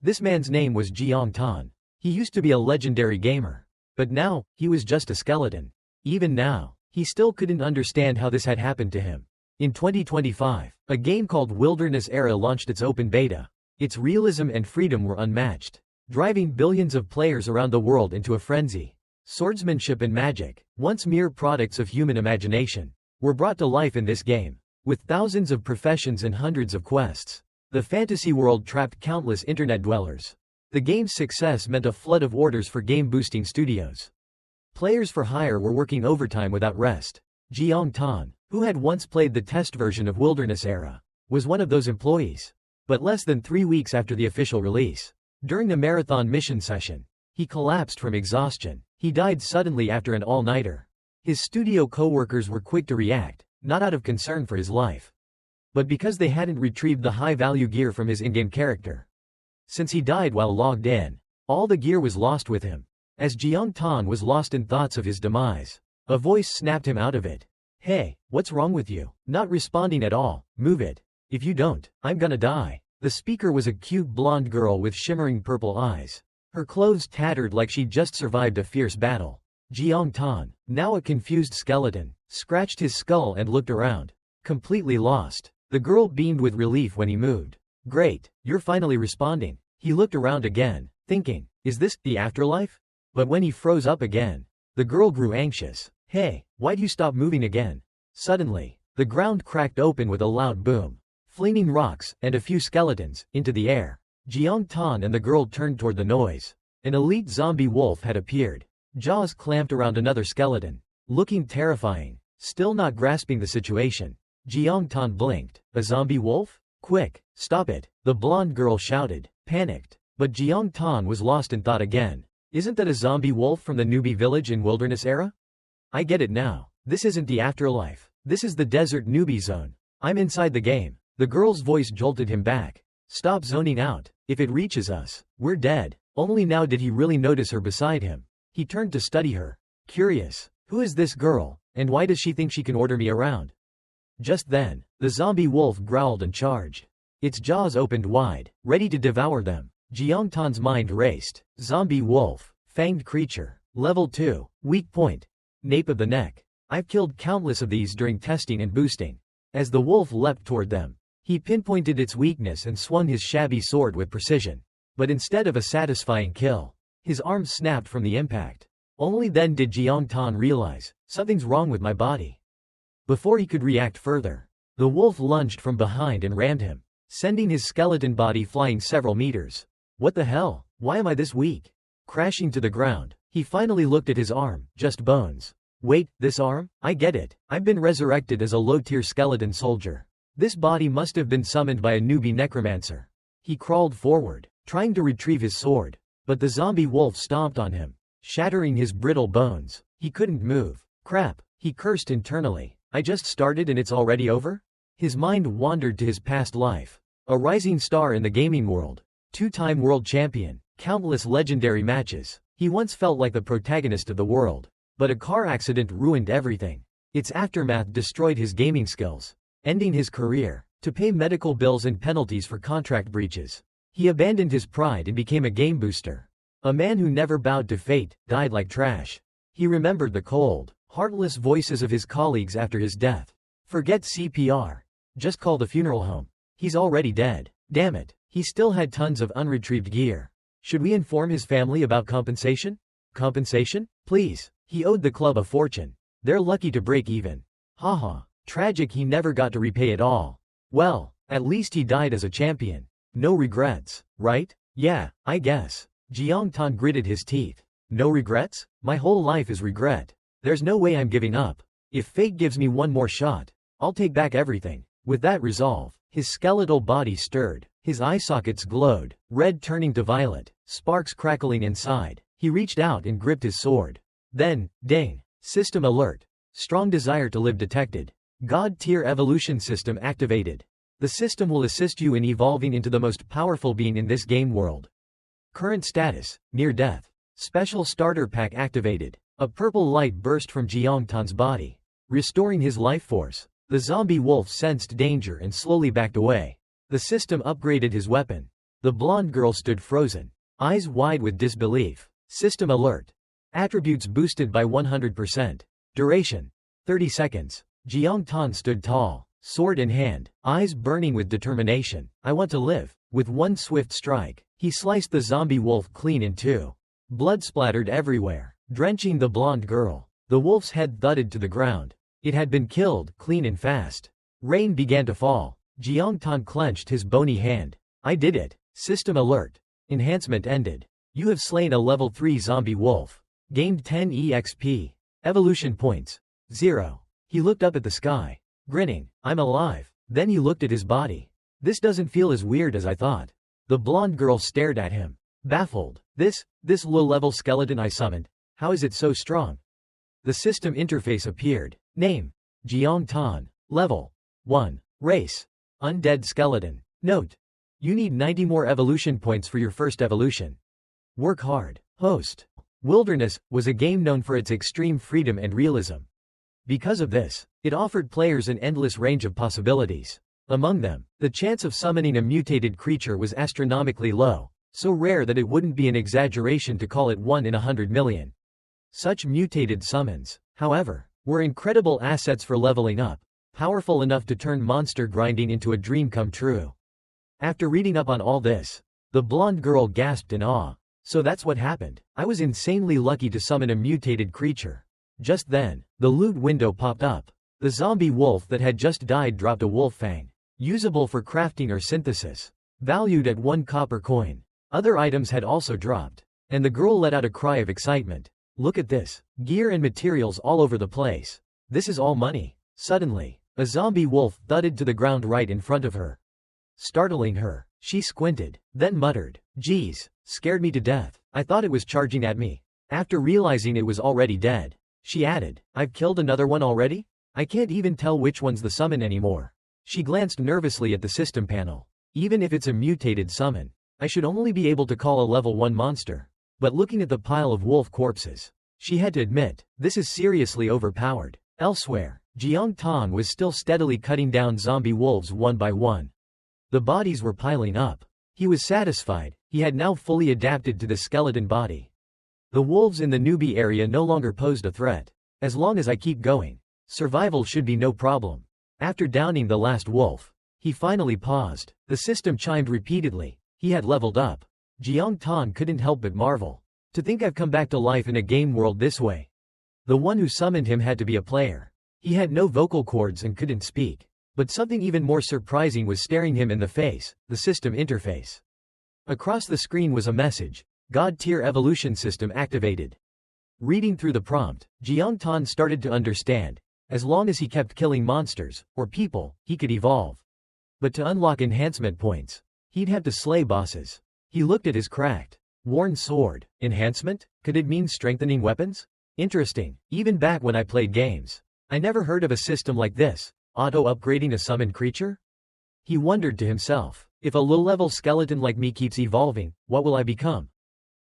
This man's name was Jiang Tan. He used to be a legendary gamer. But now, he was just a skeleton. Even now, he still couldn't understand how this had happened to him. In 2025, a game called Wilderness Era launched its open beta. Its realism and freedom were unmatched, driving billions of players around the world into a frenzy. Swordsmanship and magic, once mere products of human imagination, were brought to life in this game. With thousands of professions and hundreds of quests, the fantasy world trapped countless internet dwellers. The game's success meant a flood of orders for game-boosting studios. Players for hire were working overtime without rest. Jiang Tan, who had once played the test version of Wilderness Era, was one of those employees. But less than 3 weeks after the official release, during the marathon mission session, he collapsed from exhaustion. He died suddenly after an all-nighter. His studio co-workers were quick to react, not out of concern for his life, but because they hadn't retrieved the high-value gear from his in-game character. Since he died while logged in, all the gear was lost with him. As Jiang Tan was lost in thoughts of his demise, a voice snapped him out of it. "Hey, what's wrong with you? Not responding at all, move it. If you don't, I'm gonna die." The speaker was a cute blonde girl with shimmering purple eyes. Her clothes tattered like she'd just survived a fierce battle. Jiang Tan, now a confused skeleton, scratched his skull and looked around, completely lost. The girl beamed with relief when he moved. "Great, you're finally responding." He looked around again, thinking, is this the afterlife? But when he froze up again, the girl grew anxious. "Hey, why'd you stop moving again?" Suddenly, the ground cracked open with a loud boom, flinging rocks, and a few skeletons, into the air. Jiang Tan and the girl turned toward the noise. An elite zombie wolf had appeared, jaws clamped around another skeleton, looking terrifying. Still not grasping the situation, Jiang Tan blinked. "A zombie wolf? Quick, stop it," the blonde girl shouted, panicked. But Jiang Tan was lost in thought again. "Isn't that a zombie wolf from the newbie village in Wilderness Era? I get it now. This isn't the afterlife. This is the desert newbie zone. I'm inside the game." The girl's voice jolted him back. "Stop zoning out. If it reaches us, we're dead." Only now did he really notice her beside him. He turned to study her, curious. Who is this girl, and why does she think she can order me around? Just then, the zombie wolf growled and charged. Its jaws opened wide, ready to devour them. Jiang Tan's mind raced. Zombie wolf, fanged creature, level 2, weak point, nape of the neck. I've killed countless of these during testing and boosting. As the wolf leapt toward them, he pinpointed its weakness and swung his shabby sword with precision. But instead of a satisfying kill, his arm snapped from the impact. Only then did Jiang Tan realize, something's wrong with my body. Before he could react further, the wolf lunged from behind and rammed him, sending his skeleton body flying several meters. What the hell? Why am I this weak? Crashing to the ground, he finally looked at his arm, just bones. Wait, this arm? I get it. I've been resurrected as a low-tier skeleton soldier. This body must have been summoned by a newbie necromancer. He crawled forward, trying to retrieve his sword, but the zombie wolf stomped on him, shattering his brittle bones. He couldn't move. Crap, he cursed internally. I just started and it's already over? His mind wandered to his past life. A rising star in the gaming world, two-time world champion, countless legendary matches. He once felt like the protagonist of the world. But a car accident ruined everything. Its aftermath destroyed his gaming skills, ending his career. To pay medical bills and penalties for contract breaches, he abandoned his pride and became a game booster. A man who never bowed to fate, died like trash. He remembered the cold, heartless voices of his colleagues after his death. Forget CPR. Just call the funeral home. He's already dead. Damn it. He still had tons of unretrieved gear. Should we inform his family about compensation? Compensation? Please. He owed the club a fortune. They're lucky to break even. Haha. Tragic he never got to repay it all. Well, at least he died as a champion. No regrets, right? Yeah, I guess. Jiang Tan gritted his teeth. No regrets? My whole life is regret. There's no way I'm giving up. If fate gives me one more shot, I'll take back everything. With that resolve, his skeletal body stirred. His eye sockets glowed, red turning to violet, sparks crackling inside. He reached out and gripped his sword. Then, ding. System alert. Strong desire to live detected. God tier evolution system activated. The system will assist you in evolving into the most powerful being in this game world. Current status, near death. Special starter pack activated. A purple light burst from Jiang Tan's body, restoring his life force. The zombie wolf sensed danger and slowly backed away. The system upgraded his weapon. The blonde girl stood frozen, eyes wide with disbelief. System alert. Attributes boosted by 100%. Duration: 30 seconds. Jiang Tan stood tall, sword in hand, eyes burning with determination. I want to live. With one swift strike, he sliced the zombie wolf clean in two. Blood splattered everywhere, drenching the blonde girl. The wolf's head thudded to the ground. It had been killed, clean and fast. Rain began to fall. Jiang Tan clenched his bony hand. I did it. System alert. Enhancement ended. You have slain a level 3 zombie wolf. Gained 10 EXP. Evolution points. 0. He looked up at the sky, grinning. I'm alive. Then he looked at his body. This doesn't feel as weird as I thought. The blonde girl stared at him, baffled. This low-level skeleton I summoned, how is it so strong? The system interface appeared. Name: Jiang Tan. Level: 1. Race: Undead Skeleton. Note: you need 90 more evolution points for your first evolution. Work hard. Host: Wilderness was a game known for its extreme freedom and realism. Because of this, it offered players an endless range of possibilities. Among them, the chance of summoning a mutated creature was astronomically low, so rare that it wouldn't be an exaggeration to call it 1 in 100 million. Such mutated summons, however, were incredible assets for leveling up, powerful enough to turn monster grinding into a dream come true. After reading up on all this, the blonde girl gasped in awe. So that's what happened. I was insanely lucky to summon a mutated creature. Just then, the loot window popped up. The zombie wolf that had just died dropped a wolf fang, usable for crafting or synthesis, valued at 1 copper coin. Other items had also dropped, and the girl let out a cry of excitement. Look at this, gear and materials all over the place. This is all money. Suddenly, a zombie wolf thudded to the ground right in front of her. Startling her, she squinted, then muttered, "Geez, scared me to death. I thought it was charging at me." After realizing it was already dead, she added, "I've killed another one already? I can't even tell which one's the summon anymore." She glanced nervously at the system panel. Even if it's a mutated summon, I should only be able to call a level 1 monster. But looking at the pile of wolf corpses, she had to admit, this is seriously overpowered. Elsewhere, Jiang Tan was still steadily cutting down zombie wolves one by one. The bodies were piling up. He was satisfied, he had now fully adapted to the skeleton body. The wolves in the newbie area no longer posed a threat. As long as I keep going, survival should be no problem. After downing the last wolf, he finally paused. The system chimed repeatedly. He had leveled up. Jiang Tan couldn't help but marvel. To think I've come back to life in a game world this way. The one who summoned him had to be a player. He had no vocal cords and couldn't speak. But something even more surprising was staring him in the face, the system interface. Across the screen was a message: God-tier evolution system activated. Reading through the prompt, Jiang Tan started to understand. As long as he kept killing monsters, or people, he could evolve. But to unlock enhancement points, he'd have to slay bosses. He looked at his cracked, worn sword. Enhancement? Could it mean strengthening weapons? Interesting. Even back when I played games, I never heard of a system like this. Auto-upgrading a summoned creature? He wondered to himself, if a low-level skeleton like me keeps evolving, what will I become?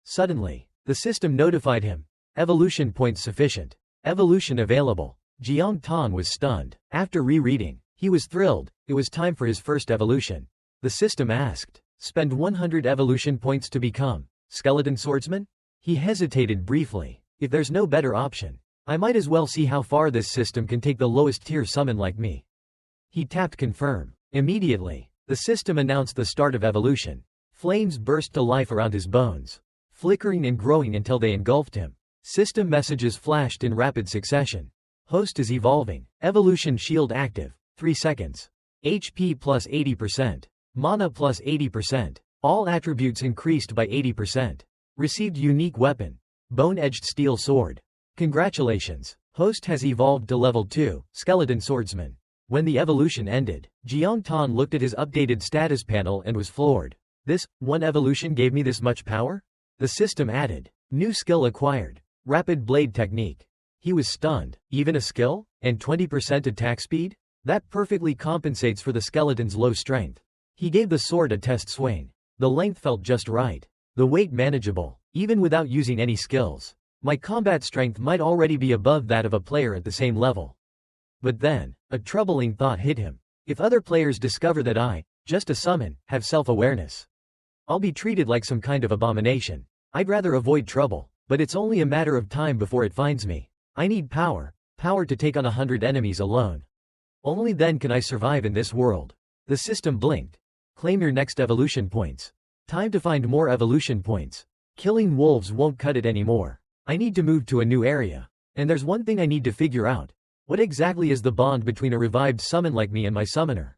Suddenly, the system notified him. Evolution points sufficient. Evolution available. Jiang Tan was stunned. After rereading, he was thrilled. It was time for his first evolution. The system asked, spend 100 evolution points to become skeleton swordsman? He hesitated briefly. If there's no better option, I might as well see how far this system can take the lowest tier summon like me. He tapped confirm. Immediately, the system announced the start of evolution. Flames burst to life around his bones, flickering and growing until they engulfed him. System messages flashed in rapid succession. Host is evolving. Evolution shield active. 3 seconds. HP plus 80%. Mana plus 80%. All attributes increased by 80%. Received unique weapon. Bone-edged steel sword. Congratulations. Host has evolved to level 2, skeleton swordsman. When the evolution ended, Jiang Tan looked at his updated status panel and was floored. This one evolution gave me this much power? The system added. New skill acquired. Rapid blade technique. He was stunned. Even a skill? And 20% attack speed? That perfectly compensates for the skeleton's low strength. He gave the sword a test swing. The length felt just right. The weight manageable, even without using any skills. My combat strength might already be above that of a player at the same level. But then, a troubling thought hit him. If other players discover that I, just a summon, have self-awareness, I'll be treated like some kind of abomination. I'd rather avoid trouble, but it's only a matter of time before it finds me. I need power. Power to take on 100 enemies alone. Only then can I survive in this world. The system blinked. Claim your next evolution points. Time to find more evolution points. Killing wolves won't cut it anymore. I need to move to a new area. And there's one thing I need to figure out. What exactly is the bond between a revived summon like me and my summoner?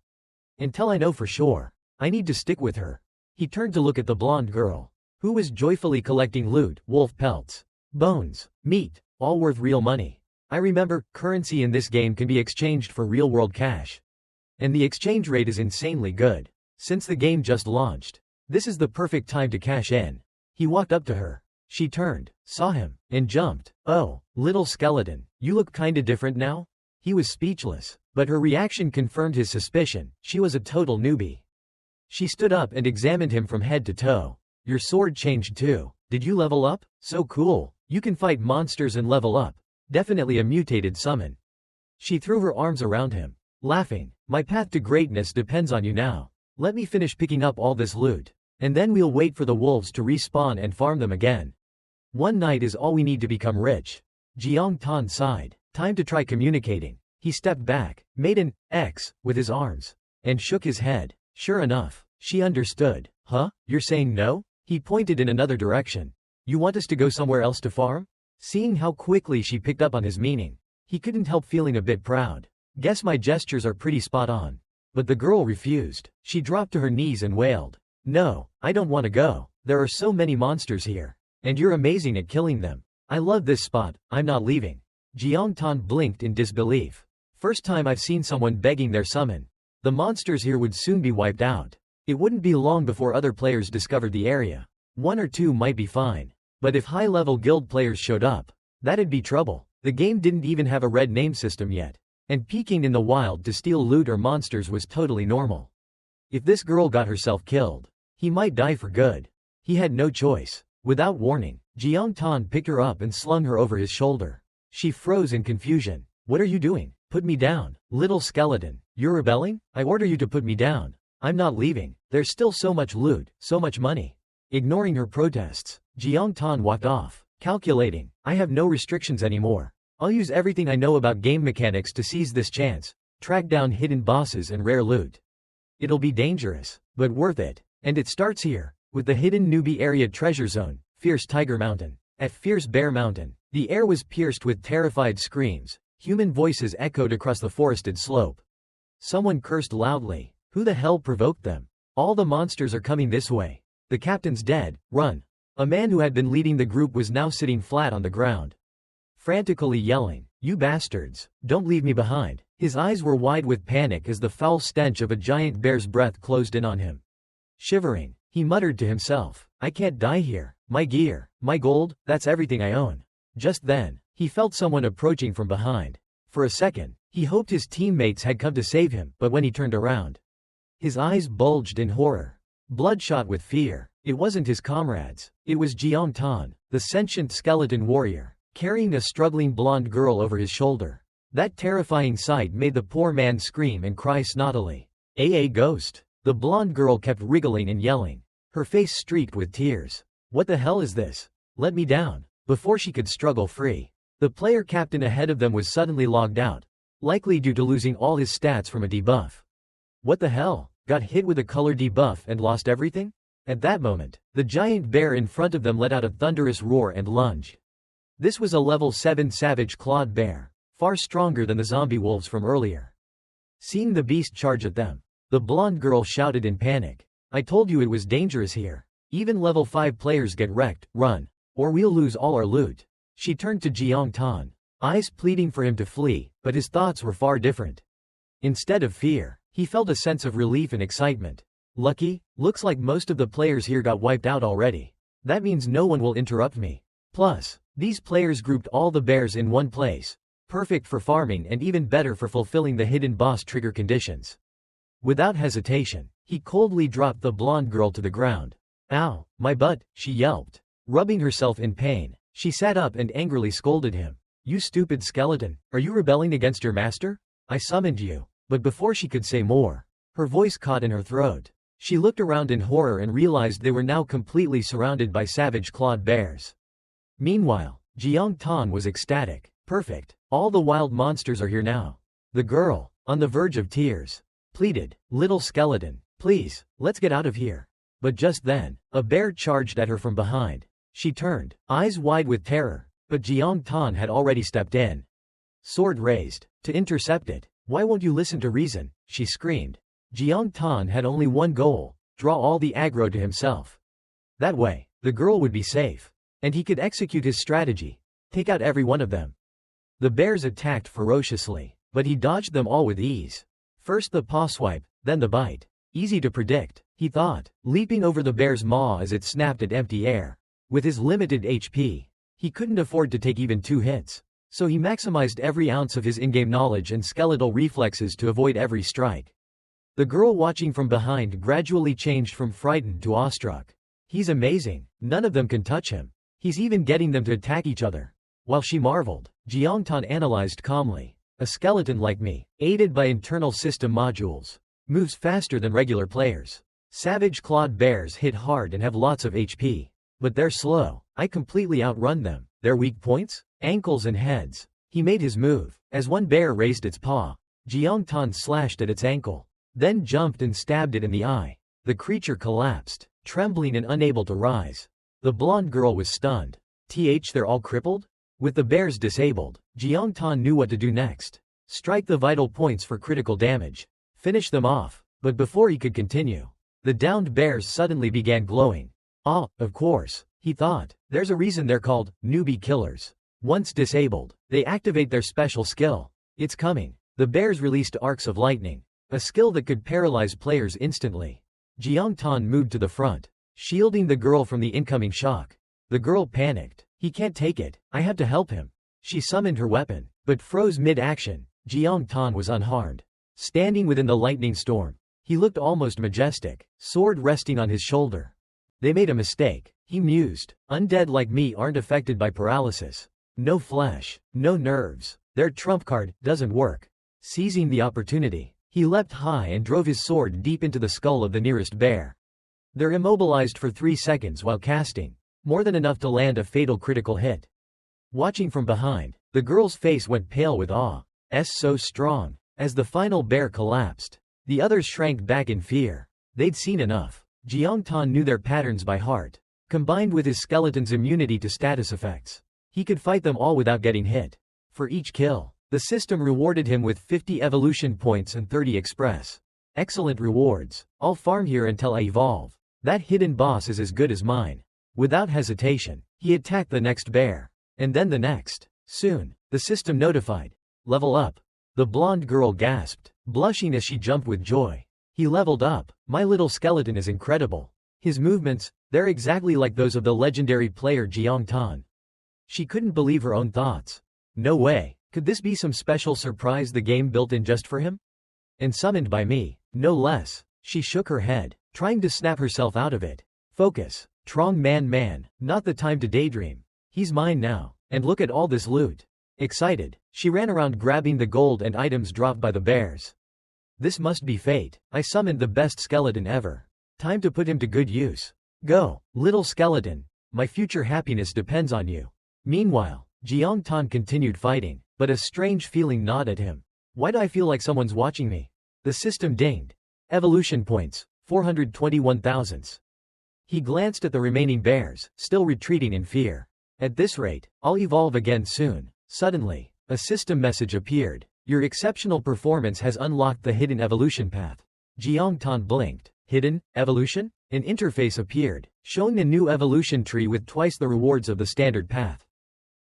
Until I know for sure, I need to stick with her. He turned to look at the blonde girl, who was joyfully collecting loot, wolf pelts, bones, meat, all worth real money. I remember, currency in this game can be exchanged for real-world cash. And the exchange rate is insanely good. Since the game just launched, this is the perfect time to cash in. He walked up to her. She turned, saw him, and jumped. Oh, little skeleton, you look kinda different now? He was speechless, but her reaction confirmed his suspicion. She was a total newbie. She stood up and examined him from head to toe. Your sword changed too. Did you level up? So cool. You can fight monsters and level up. Definitely a mutated summon. She threw her arms around him, laughing. My path to greatness depends on you now. Let me finish picking up all this loot, and then we'll wait for the wolves to respawn and farm them again. One night is all we need to become rich. Jiang Tan sighed. Time to try communicating. He stepped back, made an X with his arms, and shook his head. Sure enough, she understood. Huh? You're saying no? He pointed in another direction. You want us to go somewhere else to farm? Seeing how quickly she picked up on his meaning, he couldn't help feeling a bit proud. Guess my gestures are pretty spot on. But the girl refused. She dropped to her knees and wailed. No, I don't want to go. There are so many monsters here. And you're amazing at killing them. I love this spot, I'm not leaving. Jiang Tan blinked in disbelief. First time I've seen someone begging their summon. The monsters here would soon be wiped out. It wouldn't be long before other players discovered the area. One or two might be fine. But if high-level guild players showed up, that'd be trouble. The game didn't even have a red name system yet. And peeking in the wild to steal loot or monsters was totally normal. If this girl got herself killed, he might die for good. He had no choice. Without warning, Jiang Tan picked her up and slung her over his shoulder. She froze in confusion. What are you doing? Put me down. Little skeleton, you're rebelling? I order you to put me down. I'm not leaving. There's still so much loot, so much money. Ignoring her protests, Jiang Tan walked off, calculating. I have no restrictions anymore. I'll use everything I know about game mechanics to seize this chance, track down hidden bosses and rare loot. It'll be dangerous, but worth it. And it starts here, with the hidden newbie area treasure zone, Fierce Tiger Mountain. At Fierce Bear Mountain, the air was pierced with terrified screams. Human voices echoed across the forested slope. Someone cursed loudly. Who the hell provoked them? All the monsters are coming this way. The captain's dead, run. A man who had been leading the group was now sitting flat on the ground, frantically yelling, you bastards, don't leave me behind. His eyes were wide with panic as the foul stench of a giant bear's breath closed in on him. Shivering, he muttered to himself, I can't die here. My gear, my gold, that's everything I own. Just then, he felt someone approaching from behind. For a second, he hoped his teammates had come to save him, but when he turned around, his eyes bulged in horror. Bloodshot with fear, it wasn't his comrades. It was Jiang Tan, the sentient skeleton warrior, carrying a struggling blonde girl over his shoulder. That terrifying sight made the poor man scream and cry snottily. A ghost. The blonde girl kept wriggling and yelling, her face streaked with tears. What the hell is this? Let me down. Before she could struggle free, the player captain ahead of them was suddenly logged out, likely due to losing all his stats from a debuff. What the hell? Got hit with a color debuff and lost everything? At that moment, the giant bear in front of them let out a thunderous roar and lunge. This was a level 7 savage clawed bear, far stronger than the zombie wolves from earlier. Seeing the beast charge at them, the blonde girl shouted in panic. I told you it was dangerous here. Even level 5 players get wrecked, run, or we'll lose all our loot. She turned to Jiang Tan, eyes pleading for him to flee, but his thoughts were far different. Instead of fear, he felt a sense of relief and excitement. Lucky, looks like most of the players here got wiped out already. That means no one will interrupt me. Plus, these players grouped all the bears in one place. Perfect for farming and even better for fulfilling the hidden boss trigger conditions. Without hesitation, he coldly dropped the blonde girl to the ground. Ow, my butt, she yelped. Rubbing herself in pain, she sat up and angrily scolded him. You stupid skeleton, are you rebelling against your master? I summoned you. But before she could say more, her voice caught in her throat. She looked around in horror and realized they were now completely surrounded by savage clawed bears. Meanwhile, Jiang Tan was ecstatic. Perfect. All the wild monsters are here now. The girl, on the verge of tears, pleaded, "Little skeleton, please, let's get out of here." But just then, a bear charged at her from behind. She turned, eyes wide with terror, but Jiang Tan had already stepped in. Sword raised, to intercept it. "Why won't you listen to reason?" she screamed. Jiang Tan had only one goal: draw all the aggro to himself. That way, the girl would be safe. And he could execute his strategy. Take out every one of them. The bears attacked ferociously, but he dodged them all with ease. First the paw swipe, then the bite. Easy to predict, he thought, leaping over the bear's maw as it snapped at empty air. With his limited HP, he couldn't afford to take even 2 hits. So he maximized every ounce of his in-game knowledge and skeletal reflexes to avoid every strike. The girl watching from behind gradually changed from frightened to awestruck. He's amazing, none of them can touch him. He's even getting them to attack each other. While she marveled, Jiang Tan analyzed calmly. A skeleton like me, aided by internal system modules, moves faster than regular players. Savage clawed bears hit hard and have lots of HP. But they're slow. I completely outrun them. Their weak points? Ankles and heads. He made his move. As one bear raised its paw, Jiang Tan slashed at its ankle, then jumped and stabbed it in the eye. The creature collapsed, trembling and unable to rise. The blonde girl was stunned. They're all crippled? With the bears disabled, Jiang Tan knew what to do next. Strike the vital points for critical damage. Finish them off. But before he could continue, the downed bears suddenly began glowing. Ah, of course, he thought. There's a reason they're called newbie killers. Once disabled, they activate their special skill. It's coming. The bears released arcs of lightning, a skill that could paralyze players instantly. Jiang Tan moved to the front, shielding the girl from the incoming shock. The girl panicked. He can't take it. I have to help him. She summoned her weapon, but froze mid-action. Jiang Tan was unharmed. Standing within the lightning storm, he looked almost majestic, sword resting on his shoulder. They made a mistake, he mused. Undead like me aren't affected by paralysis. No flesh, no nerves. Their trump card doesn't work. Seizing the opportunity, he leapt high and drove his sword deep into the skull of the nearest bear. They're immobilized for 3 seconds while casting, more than enough to land a fatal critical hit. Watching from behind, the girl's face went pale with awe. So strong. As the final bear collapsed, the others shrank back in fear. They'd seen enough. Jiang Tan knew their patterns by heart. Combined with his skeleton's immunity to status effects, he could fight them all without getting hit. For each kill, the system rewarded him with 50 evolution points and 30 express. Excellent rewards. I'll farm here until I evolve. That hidden boss is as good as mine. Without hesitation, he attacked the next bear. And then the next. Soon, the system notified. Level up. The blonde girl gasped, blushing as she jumped with joy. He leveled up. My little skeleton is incredible. His movements, they're exactly like those of the legendary player Jiang Tan. She couldn't believe her own thoughts. No way. Could this be some special surprise the game built in just for him? And summoned by me, no less. She shook her head, trying to snap herself out of it. Focus. Trong man, not the time to daydream. He's mine now. And look at all this loot. Excited, she ran around grabbing the gold and items dropped by the bears. This must be fate. I summoned the best skeleton ever. Time to put him to good use. Go, little skeleton. My future happiness depends on you. Meanwhile, Jiang Tan continued fighting, but a strange feeling gnawed at him. Why do I feel like someone's watching me? The system dinged. Evolution points, 421,000. He glanced at the remaining bears, still retreating in fear. At this rate, I'll evolve again soon. Suddenly, a system message appeared. Your exceptional performance has unlocked the hidden evolution path. Jiang Tan blinked. Hidden evolution? An interface appeared, showing a new evolution tree with twice the rewards of the standard path.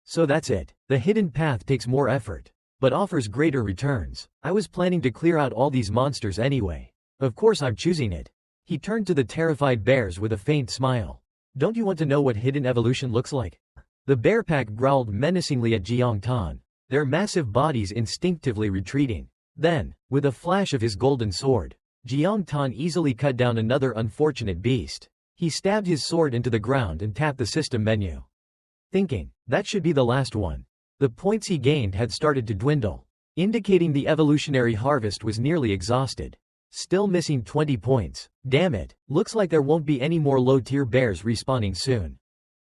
So that's it. The hidden path takes more effort, but offers greater returns. I was planning to clear out all these monsters anyway. Of course I'm choosing it. He turned to the terrified bears with a faint smile. Don't you want to know what hidden evolution looks like? The bear pack growled menacingly at Jiang Tan, their massive bodies instinctively retreating. Then, with a flash of his golden sword, Jiang Tan easily cut down another unfortunate beast. He stabbed his sword into the ground and tapped the system menu. Thinking, that should be the last one. The points he gained had started to dwindle, indicating the evolutionary harvest was nearly exhausted. Still missing 20 points. Damn it, looks like there won't be any more low-tier bears respawning soon.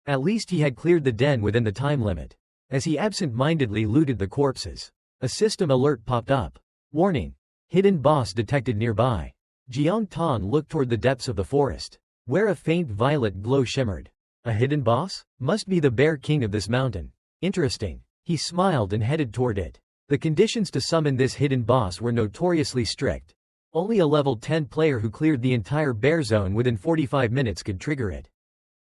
At least he had cleared the den within the time limit. As he absent-mindedly looted the corpses, a system alert popped up. Warning. Hidden boss detected nearby. Jiang Tan looked toward the depths of the forest, where a faint violet glow shimmered. A hidden boss? Must be the bear king of this mountain. Interesting. He smiled and headed toward it. The conditions to summon this hidden boss were notoriously strict. Only a level 10 player who cleared the entire bear zone within 45 minutes could trigger it.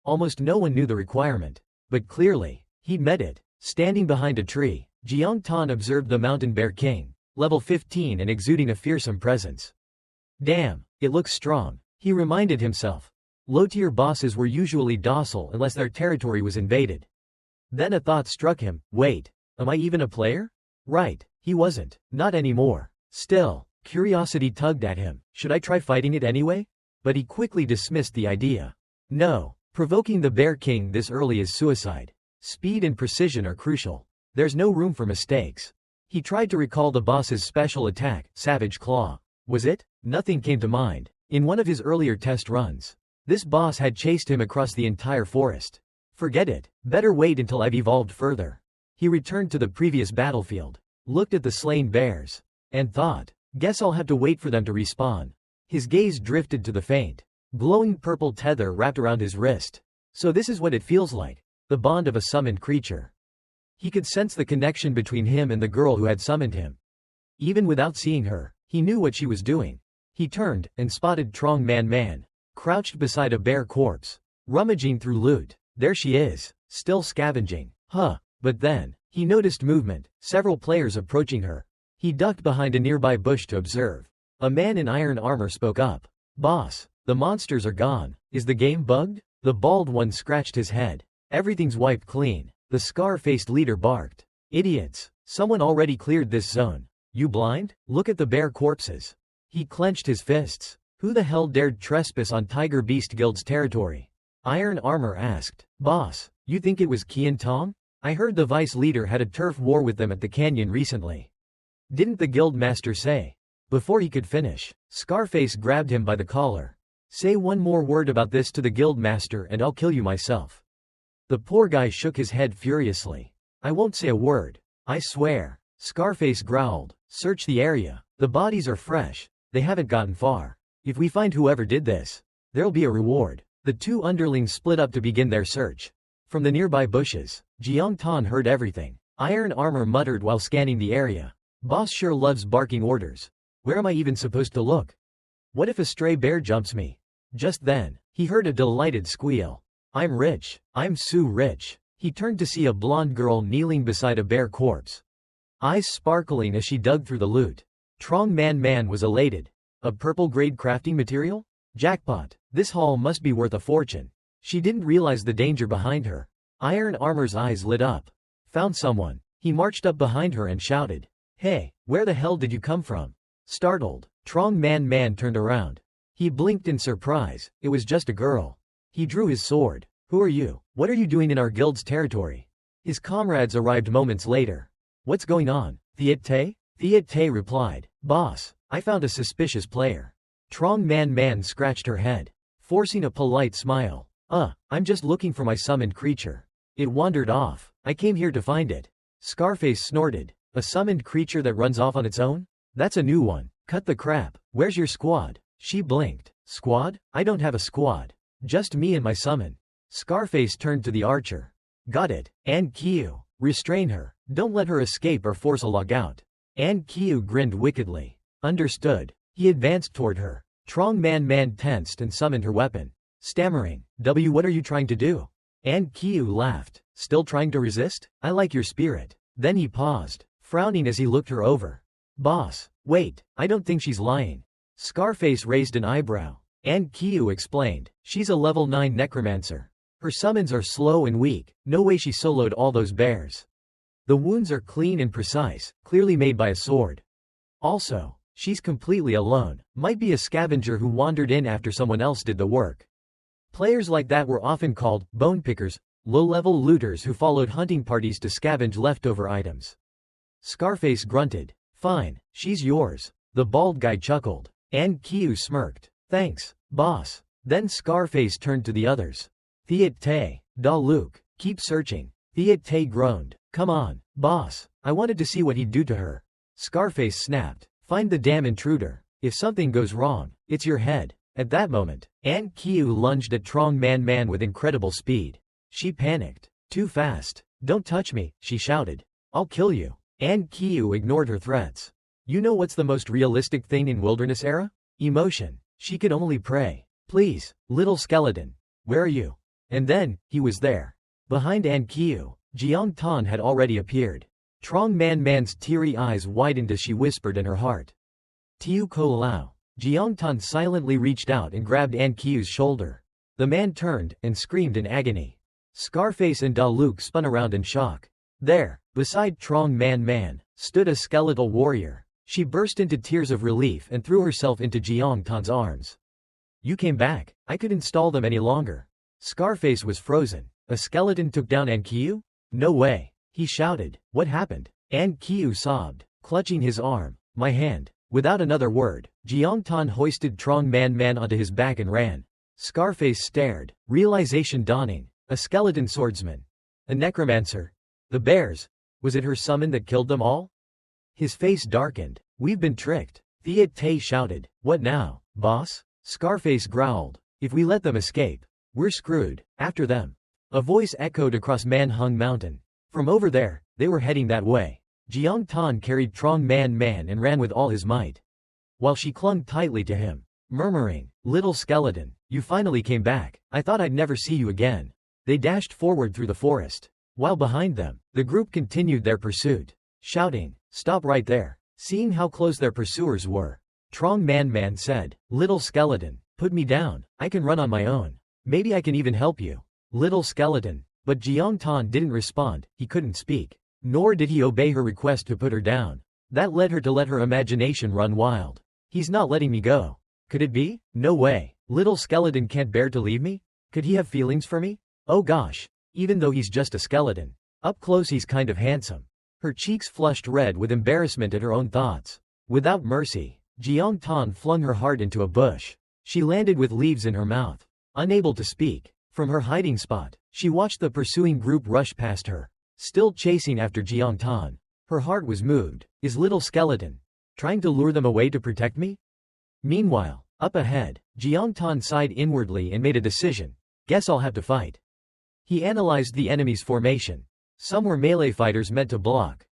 Almost no one knew the requirement. But clearly, he'd met it. Standing behind a tree, Jiang Tan observed the mountain bear king, level 15 and exuding a fearsome presence. Damn, it looks strong, he reminded himself. Low-tier bosses were usually docile unless their territory was invaded. Then a thought struck him, wait, am I even a player? Right, he wasn't, not anymore. Still, curiosity tugged at him, should I try fighting it anyway? But he quickly dismissed the idea. No, provoking the bear king this early is suicide. Speed and precision are crucial. There's no room for mistakes. He tried to recall the boss's special attack, Savage Claw. Was it? Nothing came to mind. In one of his earlier test runs, this boss had chased him across the entire forest. Forget it, better wait until I've evolved further. He returned to the previous battlefield, looked at the slain bears, and thought, guess I'll have to wait for them to respawn. His gaze drifted to the faint, glowing purple tether wrapped around his wrist. So this is what it feels like, the bond of a summoned creature. He could sense the connection between him and the girl who had summoned him. Even without seeing her, he knew what she was doing. He turned and spotted Trong Man, crouched beside a bear corpse, rummaging through loot. There she is, still scavenging. But then, he noticed movement, several players approaching her. He ducked behind a nearby bush to observe. A man in iron armor spoke up. Boss, the monsters are gone. Is the game bugged? The bald one scratched his head. Everything's wiped clean. The scar-faced leader barked. Idiots, someone already cleared this zone. You blind? Look at the bear corpses. He clenched his fists. Who the hell dared trespass on Tiger Beast Guild's territory? Iron Armor asked. Boss, you think it was Qian Tong? I heard the vice leader had a turf war with them at the canyon recently. Didn't the guild master say? Before he could finish, Scarface grabbed him by the collar. Say one more word about this to the guild master and I'll kill you myself. The poor guy shook his head furiously. I won't say a word. I swear. Scarface growled. Search the area. The bodies are fresh. They haven't gotten far. If we find whoever did this, there'll be a reward. The two underlings split up to begin their search. From the nearby bushes, Jiang Tan heard everything. Iron Armor muttered while scanning the area. Boss sure loves barking orders. Where am I even supposed to look? What if a stray bear jumps me? Just then, he heard a delighted squeal. I'm rich. I'm so rich. He turned to see a blonde girl kneeling beside a bear corpse, eyes sparkling as she dug through the loot. Trong Man was elated. A purple-grade crafting material? Jackpot. This haul must be worth a fortune. She didn't realize the danger behind her. Iron Armor's eyes lit up. Found someone. He marched up behind her and shouted. Hey, where the hell did you come from? Startled, Trong Man turned around. He blinked in surprise. It was just a girl. He drew his sword. Who are you? What are you doing in our guild's territory? His comrades arrived moments later. What's going on? Thiet Te? Thiet Te replied. Boss, I found a suspicious player. Trong Man scratched her head, forcing a polite smile. I'm just looking for my summoned creature. It wandered off. I came here to find it. Scarface snorted. A summoned creature that runs off on its own? That's a new one. Cut the crap. Where's your squad? She blinked. Squad? I don't have a squad. Just me and my summon. Scarface turned to the archer. Got it. And Kyu. Restrain her. Don't let her escape or force a logout. And Kyu grinned wickedly. Understood. He advanced toward her. Trong Man tensed and summoned her weapon. Stammering. What are you trying to do? And Kyu laughed. Still trying to resist? I like your spirit. Then he paused, frowning as he looked her over. Boss, wait, I don't think she's lying. Scarface raised an eyebrow. And Kyu explained. She's a level 9 necromancer. Her summons are slow and weak. No way she soloed all those bears. The wounds are clean and precise, clearly made by a sword. Also, she's completely alone. Might be a scavenger who wandered in after someone else did the work. Players like that were often called bone pickers, low-level looters who followed hunting parties to scavenge leftover items. Scarface grunted. Fine, she's yours. The bald guy chuckled. And Kyu smirked. Thanks, boss. Then Scarface turned to the others. Thiet Tay, Da Luke, keep searching. Thiet Tay groaned. Come on, boss. I wanted to see what he'd do to her. Scarface snapped. Find the damn intruder. If something goes wrong, it's your head. At that moment, Aunt Kyu lunged at Trong Man Man with incredible speed. She panicked. Too fast. Don't touch me, she shouted. I'll kill you. Aunt Kyu ignored her threats. You know what's the most realistic thing in Wilderness Era? Emotion. She could only pray. Please, little skeleton. Where are you? And then, he was there. Behind Aunt Kyu, Jiang Tan had already appeared. Trong Man Man's teary eyes widened as she whispered in her heart. Tiu Ko Lao. Jiang Tan silently reached out and grabbed Aunt Kyu's shoulder. The man turned and screamed in agony. Scarface and Da Luke spun around in shock. There, beside Trong Man Man, stood a skeletal warrior. She burst into tears of relief and threw herself into Jiang Tan's arms. You came back. I couldn't stall them any longer. Scarface was frozen. A skeleton took down Aunt Kyu? No way. He shouted. What happened? Aunt Kyu sobbed, clutching his arm. My hand. Without another word, Jiang Tan hoisted Trong Man Man onto his back and ran. Scarface stared, realization dawning. A skeleton swordsman. A necromancer. The bears. Was it her summon that killed them all? His face darkened. We've been tricked. Thiet Tay shouted. What now, boss? Scarface growled. If we let them escape, we're screwed. After them. A voice echoed across Manhung Mountain. From over there, they were heading that way. Jiang Tan carried Trong Man Man and ran with all his might, while she clung tightly to him, murmuring, Little skeleton, you finally came back. I thought I'd never see you again. They dashed forward through the forest. While behind them, the group continued their pursuit, shouting, Stop right there. Seeing how close their pursuers were, Trong Man Man said, Little skeleton, put me down. I can run on my own. Maybe I can even help you. Little skeleton. But Jiang Tan didn't respond. He couldn't speak. Nor did he obey her request to put her down. That led her to let her imagination run wild. He's not letting me go. Could it be? No way. Little skeleton can't bear to leave me? Could he have feelings for me? Oh gosh. Even though he's just a skeleton. Up close he's kind of handsome. Her cheeks flushed red with embarrassment at her own thoughts. Without mercy, Jiang Tan flung her heart into a bush. She landed with leaves in her mouth. Unable to speak, from her hiding spot, she watched the pursuing group rush past her, still chasing after Jiang Tan. Her heart was moved. Is little skeleton trying to lure them away to protect me? Meanwhile, up ahead, Jiang Tan sighed inwardly and made a decision. Guess I'll have to fight. He analyzed the enemy's formation. Some were melee fighters meant to block.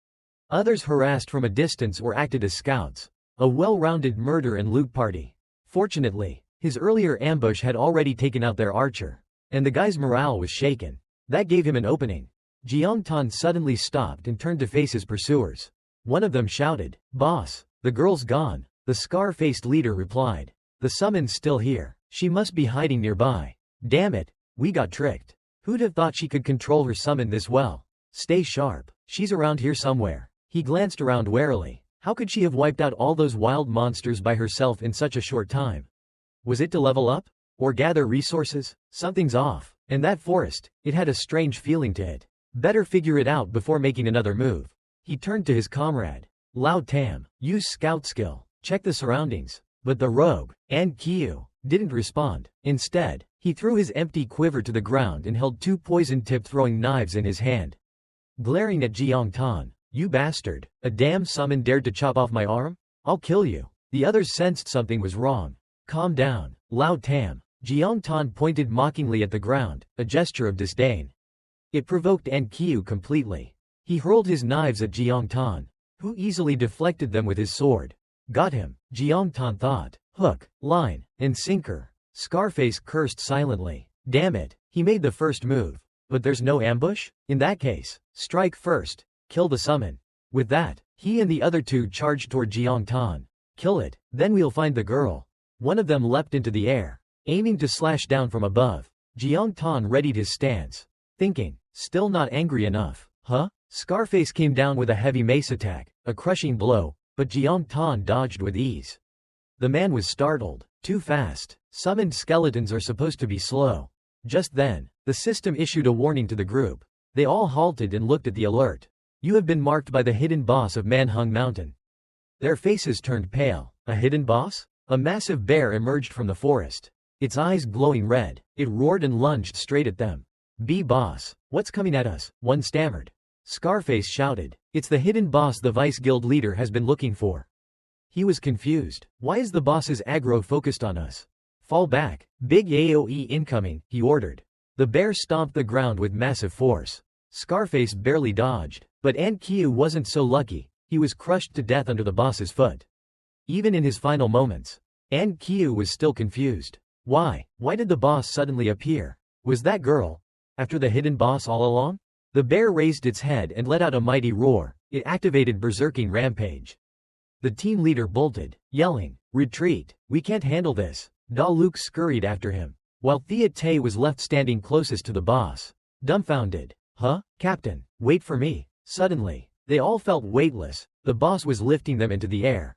Others harassed from a distance or acted as scouts. A well-rounded murder and loot party. Fortunately, his earlier ambush had already taken out their archer, and the guy's morale was shaken. That gave him an opening. Jiang Tan suddenly stopped and turned to face his pursuers. One of them shouted, Boss, the girl's gone. The scar-faced leader replied. The summon's still here. She must be hiding nearby. Damn it, we got tricked. Who'd have thought she could control her summon this well? Stay sharp. She's around here somewhere. He glanced around warily. How could she have wiped out all those wild monsters by herself in such a short time? Was it to level up? Or gather resources? Something's off. And that forest, it had a strange feeling to it. Better figure it out before making another move. He turned to his comrade. Lao Tam, use scout skill. Check the surroundings. But the rogue, Aunt Kyu, didn't respond. Instead, he threw his empty quiver to the ground and held two poison-tipped throwing knives in his hand. Glaring at Jiang Tan, you bastard, a damn summon dared to chop off my arm? I'll kill you. The others sensed something was wrong. Calm down, Lao Tam. Jiang Tan pointed mockingly at the ground, a gesture of disdain. It provoked Aunt Kyu completely. He hurled his knives at Jiang Tan, who easily deflected them with his sword. Got him, Jiang Tan thought. Hook, line, and sinker. Scarface cursed silently. Damn it, he made the first move. But there's no ambush? In that case, strike first. Kill the summon. With that, he and the other two charged toward Jiang Tan. Kill it, then we'll find the girl. One of them leapt into the air, aiming to slash down from above. Jiang Tan readied his stance, thinking, still not angry enough. Huh? Scarface came down with a heavy mace attack, a crushing blow, but Jiang Tan dodged with ease. The man was startled. Too fast. Summoned skeletons are supposed to be slow. Just then, the system issued a warning to the group. They all halted and looked at the alert. You have been marked by the hidden boss of Manhung Mountain. Their faces turned pale. A hidden boss? A massive bear emerged from the forest. Its eyes glowing red, it roared and lunged straight at them. Boss, what's coming at us? One stammered. Scarface shouted, it's the hidden boss the vice guild leader has been looking for. He was confused. Why is the boss's aggro focused on us? Fall back. Big AoE incoming, he ordered. The bear stomped the ground with massive force. Scarface barely dodged, but Kyu wasn't so lucky. He was crushed to death under the boss's foot. Even in his final moments, Kyu was still confused. Why did the boss suddenly appear? Was that girl after the hidden boss all along? The bear raised its head and let out a mighty roar. It activated berserking rampage. The team leader bolted, yelling, retreat, we can't handle this. Da Luke scurried after him, while Thea Tay was left standing closest to the boss. Dumbfounded. Huh? Captain, wait for me. Suddenly, they all felt weightless. The boss was lifting them into the air.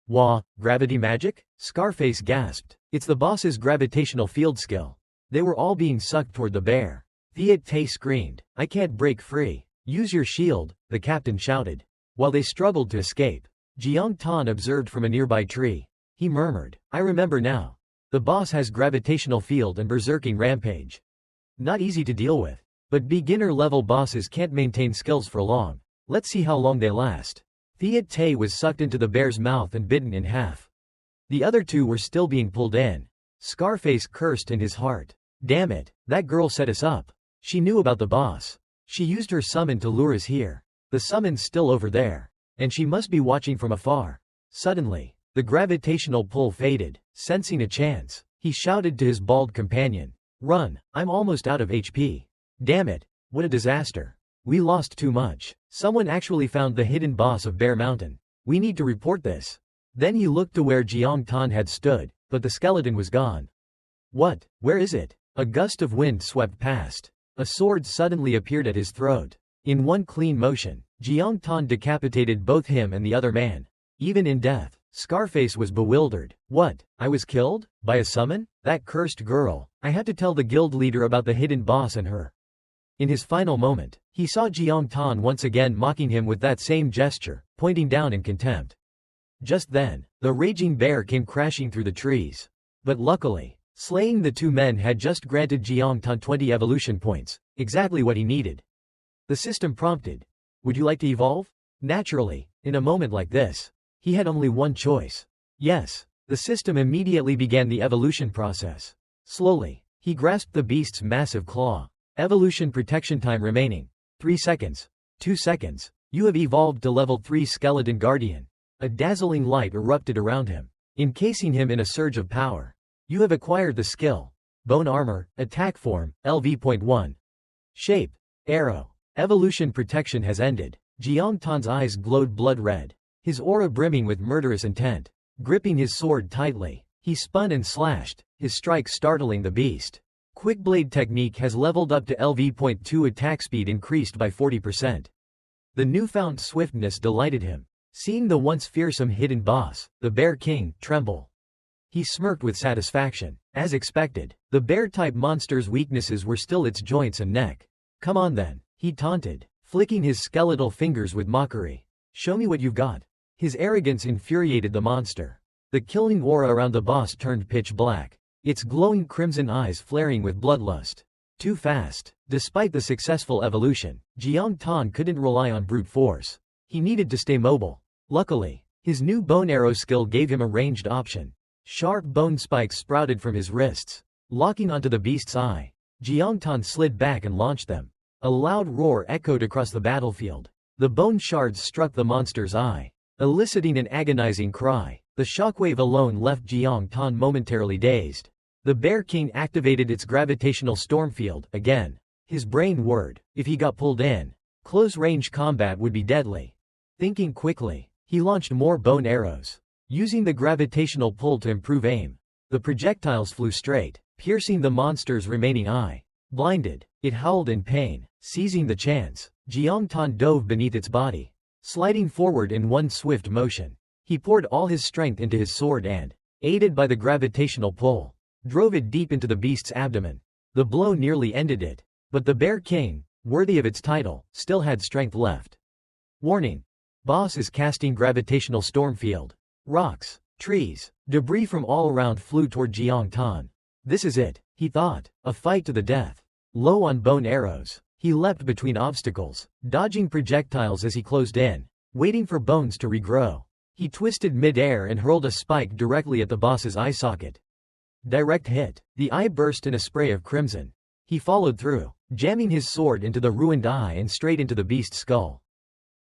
Wah, gravity magic? Scarface gasped. It's the boss's gravitational field skill. They were all being sucked toward the bear. Thea Tay screamed, I can't break free. Use your shield, the captain shouted. While they struggled to escape, Jiang Tan observed from a nearby tree. He murmured, I remember now. The boss has gravitational field and berserking rampage. Not easy to deal with. But beginner-level bosses can't maintain skills for long. Let's see how long they last. Thea Tay was sucked into the bear's mouth and bitten in half. The other two were still being pulled in. Scarface cursed in his heart. Damn it, that girl set us up. She knew about the boss. She used her summon to lure us here. The summon's still over there. And she must be watching from afar. Suddenly, the gravitational pull faded. Sensing a chance, he shouted to his bald companion. Run, I'm almost out of HP. Damn it, what a disaster. We lost too much. Someone actually found the hidden boss of Bear Mountain. We need to report this. Then he looked to where Jiang Tan had stood, but the skeleton was gone. What? Where is it? A gust of wind swept past. A sword suddenly appeared at his throat. In one clean motion, Jiang Tan decapitated both him and the other man. Even in death, Scarface was bewildered. What? I was killed? By a summon? That cursed girl. I had to tell the guild leader about the hidden boss and her. In his final moment, he saw Jiang Tan once again mocking him with that same gesture, pointing down in contempt. Just then, the raging bear came crashing through the trees. But luckily, slaying the two men had just granted Jiang Tan 20 evolution points, exactly what he needed. The system prompted. Would you like to evolve? Naturally, in a moment like this, he had only one choice. Yes, the system immediately began the evolution process. Slowly, he grasped the beast's massive claw. Evolution protection time remaining. 3 seconds. 2 seconds. You have evolved to level 3 Skeleton Guardian. A dazzling light erupted around him, encasing him in a surge of power. You have acquired the skill. Bone Armor, Attack Form, LV.1. Shape. Arrow. Evolution protection has ended. Jiang Tan's eyes glowed blood red, his aura brimming with murderous intent. Gripping his sword tightly, he spun and slashed, his strike startling the beast. Quick Blade technique has leveled up to LV.2, attack speed increased by 40%. The newfound swiftness delighted him. Seeing the once fearsome hidden boss, the Bear King, tremble. He smirked with satisfaction. As expected, the bear-type monster's weaknesses were still its joints and neck. Come on then, he taunted, flicking his skeletal fingers with mockery. Show me what you've got. His arrogance infuriated the monster. The killing aura around the boss turned pitch black, its glowing crimson eyes flaring with bloodlust. Too fast. Despite the successful evolution, Jiang Tan couldn't rely on brute force. He needed to stay mobile. Luckily, his new bone arrow skill gave him a ranged option. Sharp bone spikes sprouted from his wrists, locking onto the beast's eye. Jiang Tan slid back and launched them. A loud roar echoed across the battlefield. The bone shards struck the monster's eye, eliciting an agonizing cry. The shockwave alone left Jiang Tan momentarily dazed. The Bear King activated its gravitational storm field again. His brain whirred. If he got pulled in, close-range combat would be deadly. Thinking quickly, he launched more bone arrows, using the gravitational pull to improve aim. The projectiles flew straight, piercing the monster's remaining eye. Blinded, it howled in pain. Seizing the chance, Jiang Tan dove beneath its body, sliding forward in one swift motion. He poured all his strength into his sword and, aided by the gravitational pull, drove it deep into the beast's abdomen. The blow nearly ended it, but the Bear King, worthy of its title, still had strength left. Warning. Boss is casting gravitational storm field. Rocks. Trees. Debris from all around flew toward Jiang Tan. This is it, he thought, a fight to the death. Low on bone arrows, he leapt between obstacles, dodging projectiles as he closed in, waiting for bones to regrow. He twisted mid-air and hurled a spike directly at the boss's eye socket. Direct hit. The eye burst in a spray of crimson. He followed through, jamming his sword into the ruined eye and straight into the beast's skull.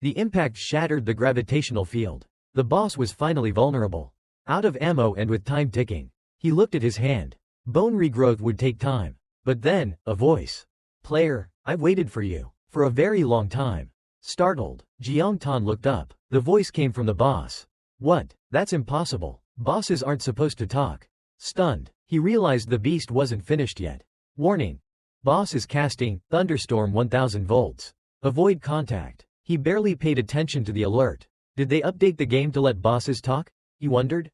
The impact shattered the gravitational field. The boss was finally vulnerable. Out of ammo and with time ticking. He looked at his hand. Bone regrowth would take time. But then, a voice. "Player, I've waited for you. For a very long time." Startled, Jiang Tan looked up. The voice came from the boss. "What? That's impossible. Bosses aren't supposed to talk." Stunned, he realized the beast wasn't finished yet. Warning. Boss is casting Thunderstorm 1000 volts. Avoid contact. He barely paid attention to the alert. Did they update the game to let bosses talk? He wondered.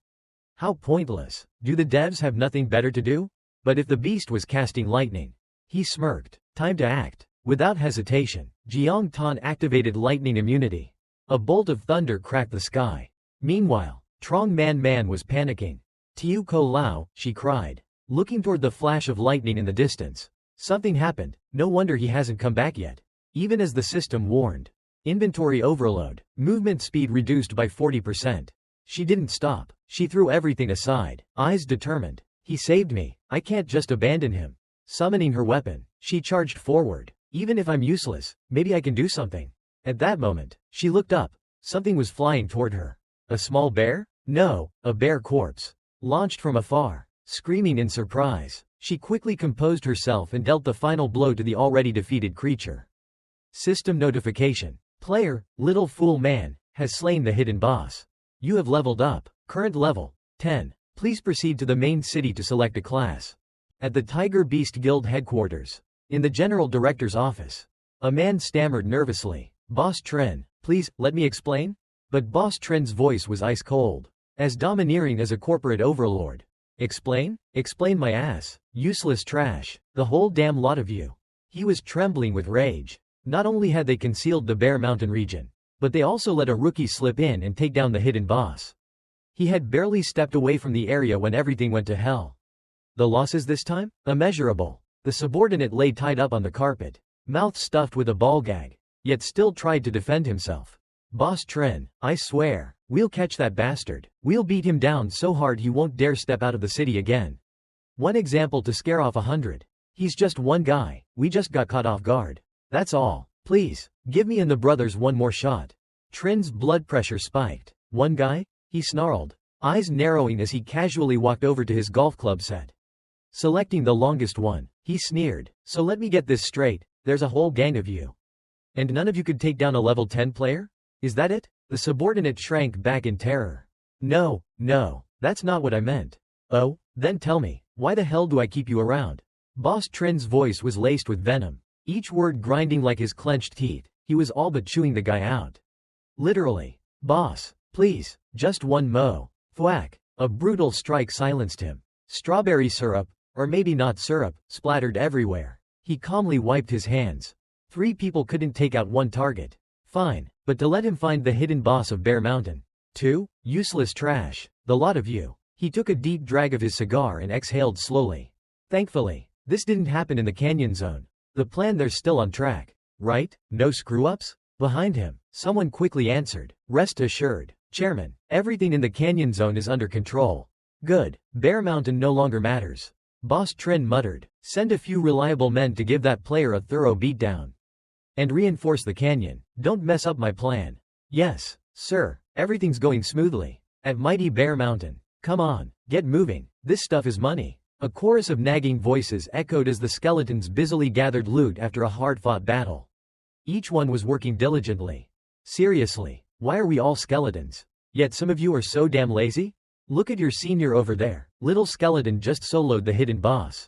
How pointless. Do the devs have nothing better to do? But if the beast was casting lightning. He smirked. Time to act. Without hesitation, Jiang Tan activated lightning immunity. A bolt of thunder cracked the sky. Meanwhile, Trong Man was panicking. "Tiu Ko Lao," she cried, looking toward the flash of lightning in the distance. Something happened. No wonder he hasn't come back yet. Even as the system warned. Inventory overload. Movement speed reduced by 40%. She didn't stop. She threw everything aside, eyes determined. He saved me. I can't just abandon him. Summoning her weapon, she charged forward. Even if I'm useless, maybe I can do something. At that moment, she looked up. Something was flying toward her. A small bear? No, a bear corpse. Launched from afar. Screaming in surprise, she quickly composed herself and dealt the final blow to the already defeated creature. System notification. Player, Little Fool Man, has slain the hidden boss. You have leveled up. Current level, 10. Please proceed to the main city to select a class. At the Tiger Beast Guild headquarters. In the General Director's office. A man stammered nervously. "Boss Tren, please, let me explain?" But Boss Tren's voice was ice cold. As domineering as a corporate overlord. "Explain? Explain my ass. Useless trash. The whole damn lot of you." He was trembling with rage. Not only had they concealed the Bear Mountain region, but they also let a rookie slip in and take down the hidden boss. He had barely stepped away from the area when everything went to hell. The losses this time? Immeasurable. The subordinate lay tied up on the carpet, mouth stuffed with a ball gag, yet still tried to defend himself. "Boss Tren, I swear, we'll catch that bastard. We'll beat him down so hard he won't dare step out of the city again. One example to scare off 100. He's just one guy, we just got caught off guard. That's all. Please, give me and the brothers one more shot." Tren's blood pressure spiked. "One guy?" he snarled, eyes narrowing as he casually walked over to his golf club set. Selecting the longest one, he sneered. "So let me get this straight, there's a whole gang of you. And none of you could take down a level 10 player? Is that it?" The subordinate shrank back in terror. No, that's not what I meant." "Oh, then tell me, why the hell do I keep you around?" Boss Tren's voice was laced with venom, each word grinding like his clenched teeth. He was all but chewing the guy out. Literally. "Boss, please, just one mo." Thwack. A brutal strike silenced him. Strawberry syrup, or maybe not syrup, splattered everywhere. He calmly wiped his hands. 3 people couldn't take out 1 target. Fine, but to let him find the hidden boss of Bear Mountain. 2? Useless trash, the lot of you. He took a deep drag of his cigar and exhaled slowly. Thankfully, this didn't happen in the canyon zone. The plan there's still on track. Right? No screw-ups? Behind him, someone quickly answered. "Rest assured, Chairman, everything in the canyon zone is under control." "Good. Bear Mountain no longer matters." Boss Tren muttered. "Send a few reliable men to give that player a thorough beatdown. And reinforce the canyon. Don't mess up my plan." "Yes, sir. Everything's going smoothly. At mighty Bear Mountain. Come on, get moving. This stuff is money." A chorus of nagging voices echoed as the skeletons busily gathered loot after a hard-fought battle. Each one was working diligently. "Seriously, why are we all skeletons? Yet some of you are so damn lazy? Look at your senior over there. Little skeleton just soloed the hidden boss."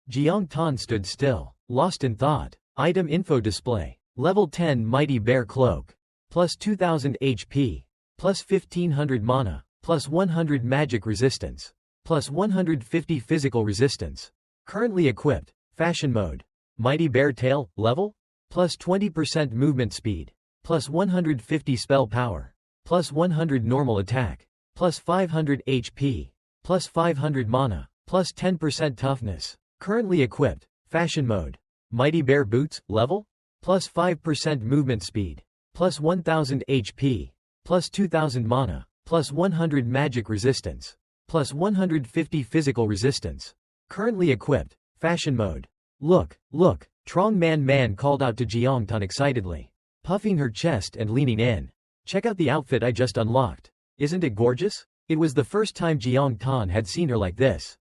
Jiang Tan stood still, lost in thought. Item info display. Level 10 Mighty Bear Cloak. Plus 2000 HP. Plus 1500 mana. Plus 100 magic resistance. Plus 150 physical resistance. Currently equipped. Fashion mode. Mighty Bear Tail, level? Plus 20% movement speed. Plus 150 spell power. Plus 100 normal attack. plus 500 HP, plus 500 mana, plus 10% toughness. Currently equipped. Fashion mode. Mighty Bear Boots, level? Plus 5% movement speed, plus 1000 HP, plus 2000 mana, plus 100 magic resistance, plus 150 physical resistance. Currently equipped. Fashion mode. Look, look, Trong Man called out to Jiangtan excitedly, puffing her chest and leaning in. Check out the outfit I just unlocked. Isn't it gorgeous? It was the first time Jiangtan had seen her like this.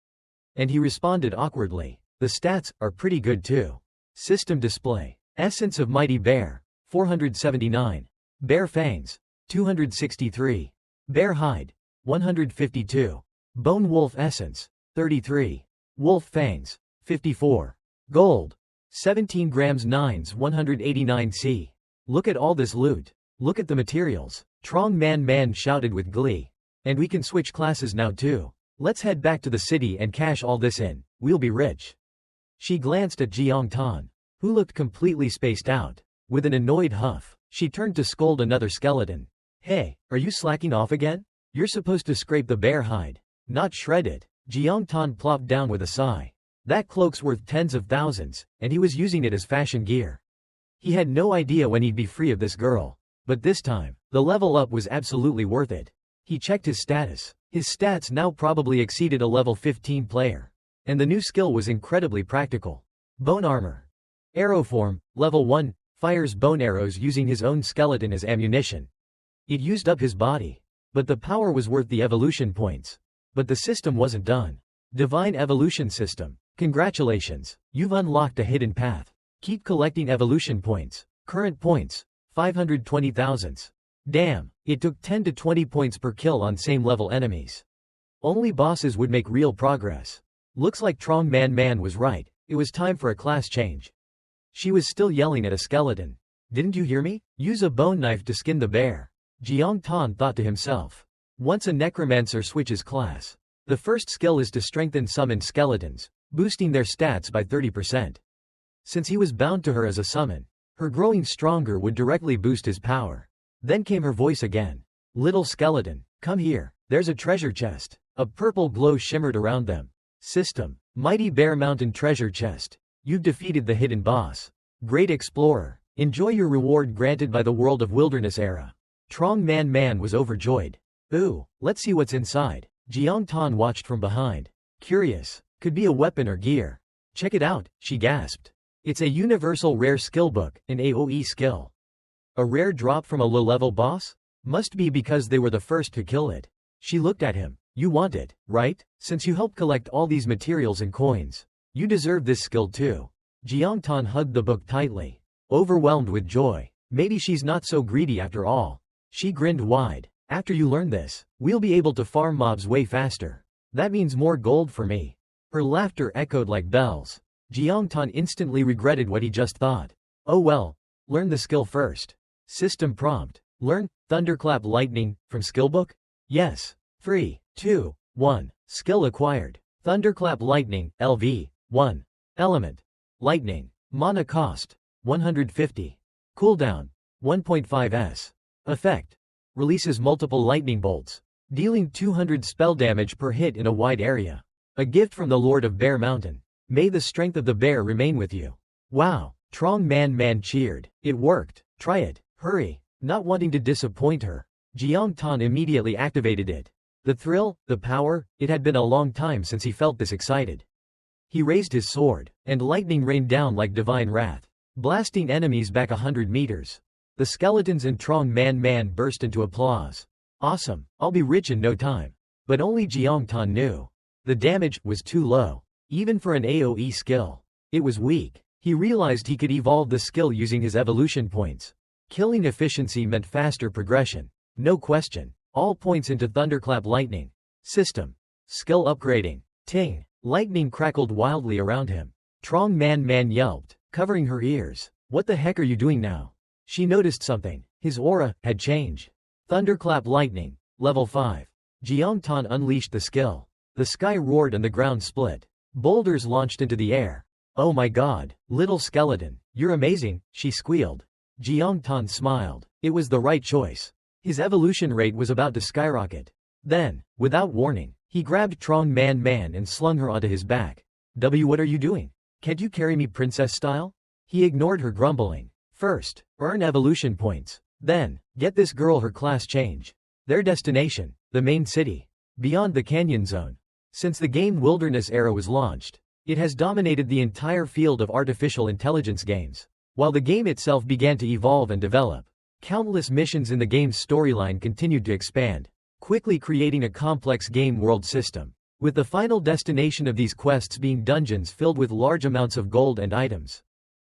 And he responded awkwardly. The stats are pretty good too. System display. Essence of Mighty Bear, 479. Bear Fangs, 263. Bear Hide, 152. Bone Wolf Essence, 33. Wolf Fangs, 54. Gold, 17 grams 9s 189 C. Look at all this loot. Look at the materials. Trong Man shouted with glee. And we can switch classes now too. Let's head back to the city and cash all this in. We'll be rich. She glanced at Jiangtan, who looked completely spaced out. With an annoyed huff, she turned to scold another skeleton. Hey, are you slacking off again? You're supposed to scrape the bear hide, not shred it. Jiangtan plopped down with a sigh. That cloak's worth tens of thousands, and he was using it as fashion gear. He had no idea when he'd be free of this girl. But this time, the level up was absolutely worth it. He checked his status. His stats now probably exceeded a level 15 player. And the new skill was incredibly practical. Bone Armor. Arrow Form, level 1, fires bone arrows using his own skeleton as ammunition. It used up his body. But the power was worth the evolution points. But the system wasn't done. Divine Evolution System. Congratulations, you've unlocked a hidden path. Keep collecting evolution points. Current points, 520,000. Damn, it took 10 to 20 points per kill on same level enemies. Only bosses would make real progress. Looks like Trong Man was right, it was time for a class change. She was still yelling at a skeleton. Didn't you hear me? Use a bone knife to skin the bear. Jiangtan thought to himself. Once a necromancer switches class, the first skill is to strengthen summoned skeletons, boosting their stats by 30%. Since he was bound to her as a summon, her growing stronger would directly boost his power. Then came her voice again. Little skeleton, come here, there's a treasure chest. A purple glow shimmered around them. System. Mighty Bear Mountain Treasure Chest. You've defeated the hidden boss. Great explorer. Enjoy your reward granted by the World of Wilderness era. Trong Man was overjoyed. Ooh, let's see what's inside. Jiangtan watched from behind. Curious. Could be a weapon or gear. Check it out, she gasped. It's a universal rare skill book, an AoE skill. A rare drop from a low-level boss? Must be because they were the first to kill it. She looked at him. You want it, right? Since you helped collect all these materials and coins. You deserve this skill too. Jiangtan hugged the book tightly, overwhelmed with joy. Maybe she's not so greedy after all. She grinned wide. After you learn this, we'll be able to farm mobs way faster. That means more gold for me. Her laughter echoed like bells. Jiangtan instantly regretted what he just thought. Oh well, learn the skill first. System prompt. Learn Thunderclap Lightning from skillbook? Yes. 3, 2, 1. Skill acquired. Thunderclap Lightning, LV. 1. Element. Lightning. Mana cost. 150. Cooldown. 1.5s. Effect. Releases multiple lightning bolts, dealing 200 spell damage per hit in a wide area. A gift from the Lord of Bear Mountain. May the strength of the bear remain with you. Wow. Trong Man cheered. It worked. Try it. Hurry. Not wanting to disappoint her, Jiangtan immediately activated it. The thrill, the power, it had been a long time since he felt this excited. He raised his sword, and lightning rained down like divine wrath, blasting enemies back 100 meters. The skeletons and Trong Man burst into applause. Awesome, I'll be rich in no time. But only Jiangtan knew. The damage was too low. Even for an AoE skill. It was weak. He realized he could evolve the skill using his evolution points. Killing efficiency meant faster progression. No question. All points into Thunderclap Lightning. System. Skill upgrading. Ting. Lightning crackled wildly around him. Trong Man yelped, covering her ears. What the heck are you doing now? She noticed something. His aura had changed. Thunderclap Lightning. Level 5. Jiangtan unleashed the skill. The sky roared and the ground split. Boulders launched into the air. Oh my god, little skeleton, you're amazing, she squealed. Jiangtan smiled. It was the right choice. His evolution rate was about to skyrocket. Then, without warning, he grabbed Trong Man Man and slung her onto his back. What are you doing? Can't you carry me princess style? He ignored her, grumbling. First, earn evolution points. Then, get this girl her class change. Their destination, the main city. Beyond the canyon zone. Since the game Wilderness Era was launched, it has dominated the entire field of artificial intelligence games. While the game itself began to evolve and develop, countless missions in the game's storyline continued to expand, quickly creating a complex game world system, with the final destination of these quests being dungeons filled with large amounts of gold and items.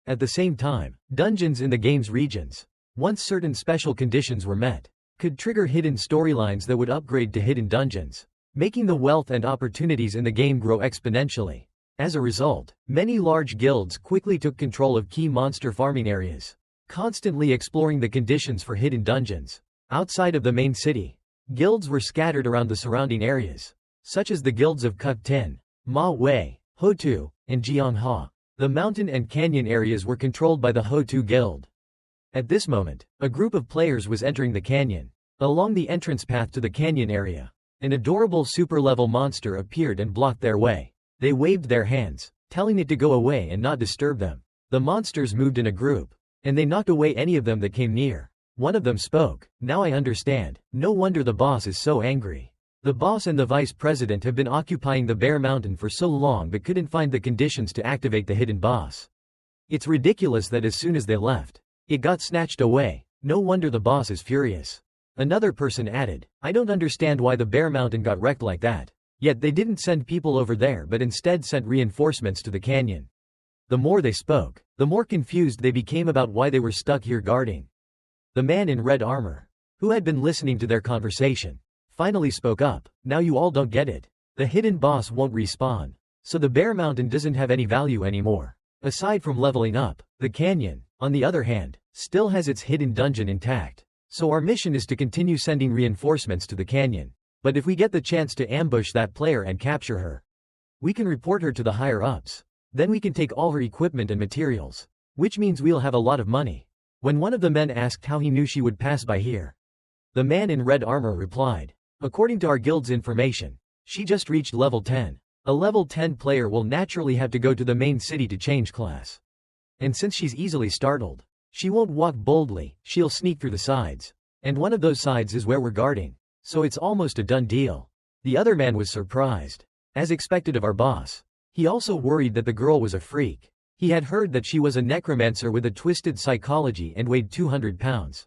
At the same time, dungeons in the game's regions, once certain special conditions were met, could trigger hidden storylines that would upgrade to hidden dungeons, making the wealth and opportunities in the game grow exponentially. As a result, many large guilds quickly took control of key monster farming areas, constantly exploring the conditions for hidden dungeons. Outside of the main city, guilds were scattered around the surrounding areas, such as the guilds of Kuktin, Maou, Hotu, and Jiangha. The mountain and canyon areas were controlled by the Hotu Guild. At this moment, a group of players was entering the canyon. Along the entrance path to the canyon area, an adorable super-level monster appeared and blocked their way. They waved their hands, telling it to go away and not disturb them. The monsters moved in a group, and they knocked away any of them that came near. One of them spoke. Now I understand. No wonder the boss is so angry. The boss and the vice president have been occupying the Bear Mountain for so long but couldn't find the conditions to activate the hidden boss. It's ridiculous that as soon as they left, it got snatched away. No wonder the boss is furious. Another person added, I don't understand why the Bear Mountain got wrecked like that. Yet they didn't send people over there but instead sent reinforcements to the canyon. The more they spoke, the more confused they became about why they were stuck here guarding. The man in red armor, who had been listening to their conversation, finally spoke up. Now you all don't get it. The hidden boss won't respawn, so the Bear Mountain doesn't have any value anymore. Aside from leveling up, the canyon, on the other hand, still has its hidden dungeon intact. So our mission is to continue sending reinforcements to the canyon. But if we get the chance to ambush that player and capture her, we can report her to the higher-ups. Then we can take all her equipment and materials, which means we'll have a lot of money. When one of the men asked how he knew she would pass by here, the man in red armor replied, according to our guild's information, she just reached level 10. A level 10 player will naturally have to go to the main city to change class. And since she's easily startled, she won't walk boldly, she'll sneak through the sides. And one of those sides is where we're guarding. So it's almost a done deal. The other man was surprised. As expected of our boss. He also worried that the girl was a freak. He had heard that she was a necromancer with a twisted psychology and weighed 200 pounds.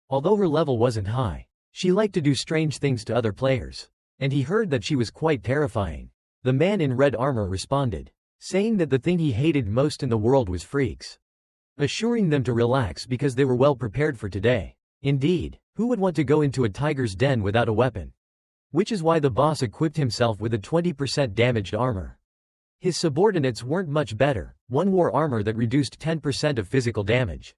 Although her level wasn't high, she liked to do strange things to other players. And he heard that she was quite terrifying. The man in red armor responded, saying that the thing he hated most in the world was freaks, assuring them to relax because they were well prepared for today. Indeed, who would want to go into a tiger's den without a weapon? Which is why the boss equipped himself with a 20% damaged armor. His subordinates weren't much better. One wore armor that reduced 10% of physical damage,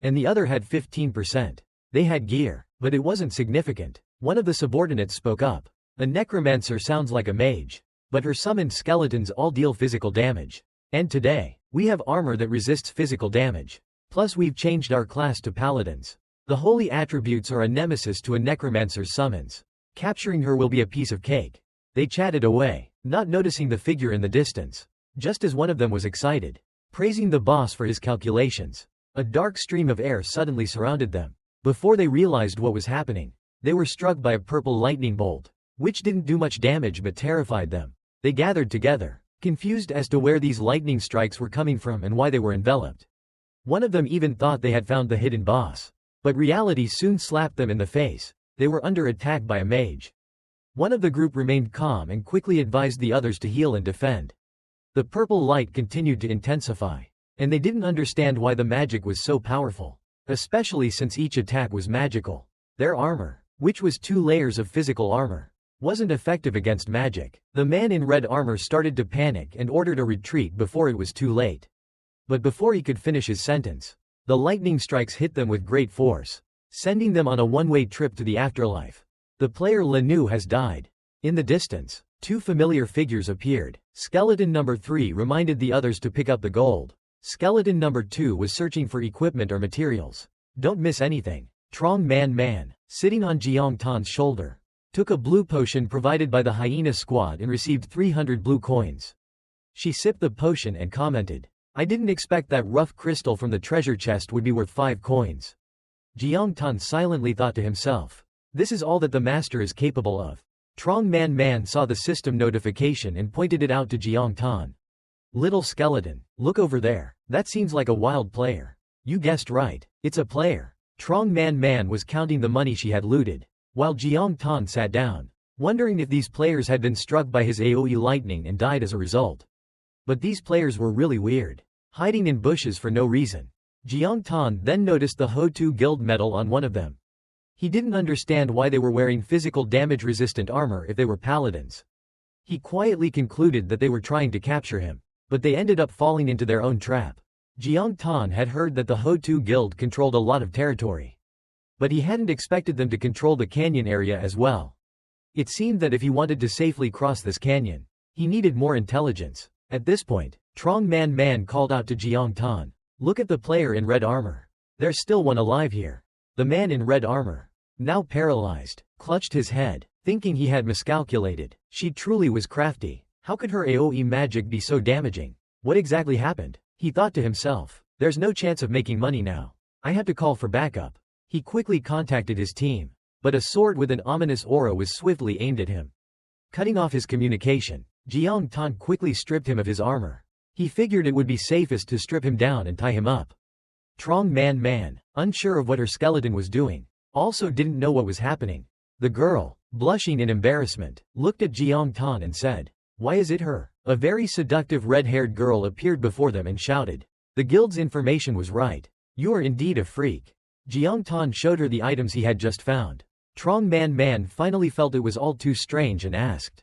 and the other had 15%. They had gear, but it wasn't significant. One of the subordinates spoke up. A necromancer sounds like a mage, but her summoned skeletons all deal physical damage. And today, we have armor that resists physical damage. Plus we've changed our class to paladins. The holy attributes are a nemesis to a necromancer's summons. Capturing her will be a piece of cake. They chatted away, not noticing the figure in the distance. Just as one of them was excited, praising the boss for his calculations, a dark stream of air suddenly surrounded them. Before they realized what was happening, they were struck by a purple lightning bolt, which didn't do much damage but terrified them. They gathered together, confused as to where these lightning strikes were coming from and why they were enveloped. One of them even thought they had found the hidden boss. But reality soon slapped them in the face. They were under attack by a mage. One of the group remained calm and quickly advised the others to heal and defend. The purple light continued to intensify, and they didn't understand why the magic was so powerful, especially since each attack was magical. Their armor, which was 2 layers of physical armor, wasn't effective against magic. The man in red armor started to panic and ordered a retreat before it was too late. But before he could finish his sentence, the lightning strikes hit them with great force, sending them on a one-way trip to the afterlife. The player Lanu has died. In the distance, 2 familiar figures appeared. Skeleton number 3 reminded the others to pick up the gold. Skeleton number 2 was searching for equipment or materials. Don't miss anything. Trong Man Man, sitting on Jiang Tan's shoulder, took a blue potion provided by the hyena squad and received 300 blue coins. She sipped the potion and commented, "I didn't expect that rough crystal from the treasure chest would be worth 5 coins." Jiang Tan silently thought to himself, "This is all that the master is capable of." Trong Man Man saw the system notification and pointed it out to Jiang Tan. "Little skeleton, look over there. That seems like a wild player." "You guessed right. It's a player." Trong Man Man was counting the money she had looted, while Jiang Tan sat down, wondering if these players had been struck by his AoE lightning and died as a result. But these players were really weird, hiding in bushes for no reason. Jiang Tan then noticed the Ho-Tu Guild medal on one of them. He didn't understand why they were wearing physical damage-resistant armor if they were paladins. He quietly concluded that they were trying to capture him, but they ended up falling into their own trap. Jiang Tan had heard that the Ho-Tu Guild controlled a lot of territory, but he hadn't expected them to control the canyon area as well. It seemed that if he wanted to safely cross this canyon, he needed more intelligence. At this point, Trong Man Man called out to Jiang Tan, "Look at the player in red armor. There's still one alive here." The man in red armor, now paralyzed, clutched his head, thinking he had miscalculated. She truly was crafty. How could her AoE magic be so damaging? What exactly happened? He thought to himself, "There's no chance of making money now. I have to call for backup." He quickly contacted his team, but a sword with an ominous aura was swiftly aimed at him. Cutting off his communication, Jiang Tan quickly stripped him of his armor. He figured it would be safest to strip him down and tie him up. Trong Man Man, unsure of what her skeleton was doing, also didn't know what was happening. The girl, blushing in embarrassment, looked at Jiang Tan and said, "Why is it her?" A very seductive red-haired girl appeared before them and shouted, "The guild's information was right. You are indeed a freak." Jiang Tan showed her the items he had just found. Trong Man Man finally felt it was all too strange and asked,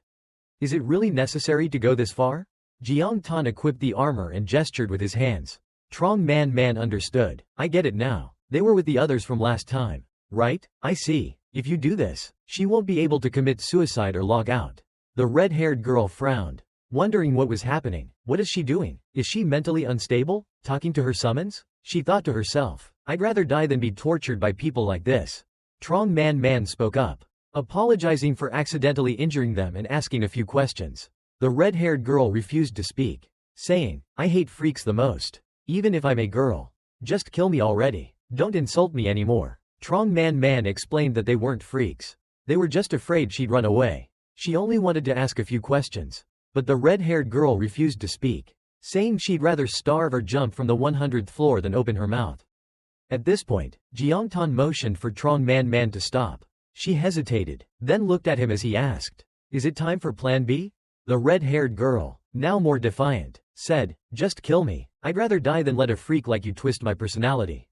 "Is it really necessary to go this far?" Jiang Tan equipped the armor and gestured with his hands. Trong Man Man understood. "I get it now. They were with the others from last time, right? I see. If you do this, she won't be able to commit suicide or log out." The red-haired girl frowned, wondering what was happening. What is she doing? Is she mentally unstable? Talking to her summons? She thought to herself, "I'd rather die than be tortured by people like this." Trong Man Man spoke up, apologizing for accidentally injuring them and asking a few questions. The red-haired girl refused to speak, saying, "I hate freaks the most. Even if I'm a girl. Just kill me already. Don't insult me anymore." Trong Man Man explained that they weren't freaks. They were just afraid she'd run away. She only wanted to ask a few questions. But the red-haired girl refused to speak, saying she'd rather starve or jump from the 100th floor than open her mouth. At this point, Jiang Tan motioned for Trong Man Man to stop. She hesitated, then looked at him as he asked, "Is it time for Plan B?" The red-haired girl, now more defiant, said, "Just kill me. I'd rather die than let a freak like you twist my personality."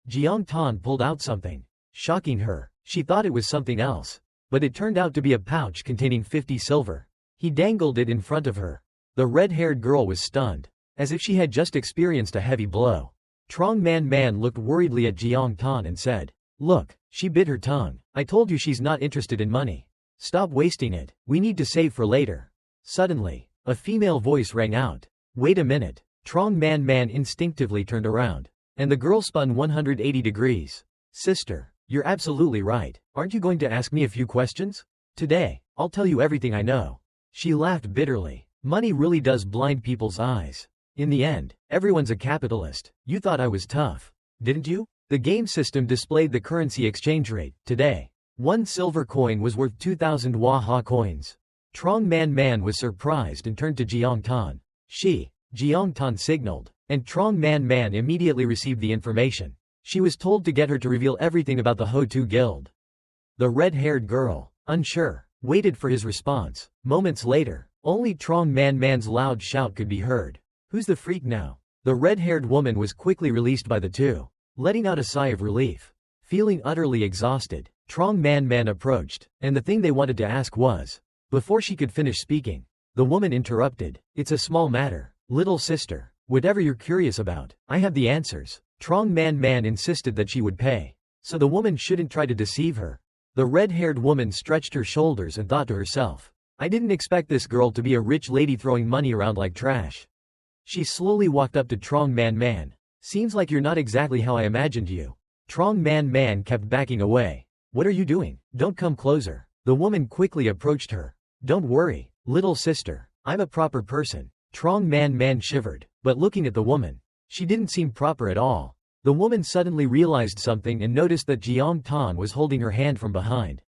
Jiang Tan pulled out something, shocking her. She thought it was something else, but it turned out to be a pouch containing 50 silver. He dangled it in front of her. The red-haired girl was stunned, as if she had just experienced a heavy blow. Trong Man Man looked worriedly at Jiang Tan and said, "Look, she bit her tongue. I told you she's not interested in money. Stop wasting it. We need to save for later." Suddenly, a female voice rang out. "Wait a minute." Trong Man Man instinctively turned around, and the girl spun 180 degrees. "Sister, you're absolutely right. Aren't you going to ask me a few questions? Today, I'll tell you everything I know." She laughed bitterly. Money really does blind people's eyes. In the end, everyone's a capitalist. You thought I was tough, didn't you? The game system displayed the currency exchange rate. Today, 1 silver coin was worth 2,000 Waha coins. Trong Man Man was surprised and turned to Jiang Tan. Jiang Tan signaled, and Trong Man Man immediately received the information. She was told to get her to reveal everything about the Ho-Tu Guild. The red-haired girl, unsure, waited for his response. Moments later, only Trong Man Man's loud shout could be heard. "Who's the freak now?" The red-haired woman was quickly released by the two, letting out a sigh of relief. Feeling utterly exhausted, Trong Man Man approached, and the thing they wanted to ask was, before she could finish speaking, the woman interrupted, "It's a small matter, little sister. Whatever you're curious about, I have the answers." Trong Man Man insisted that she would pay, so the woman shouldn't try to deceive her. The red-haired woman stretched her shoulders and thought to herself, "I didn't expect this girl to be a rich lady throwing money around like trash." She slowly walked up to Trong Man Man. "Seems like you're not exactly how I imagined you." Trong Man Man kept backing away. "What are you doing? Don't come closer." The woman quickly approached her. Don't worry, little sister, I'm a proper person. Trong Man shivered, but looking at the woman, she didn't seem proper at all. The woman suddenly realized something and noticed that Jiang Tan was holding her hand from behind.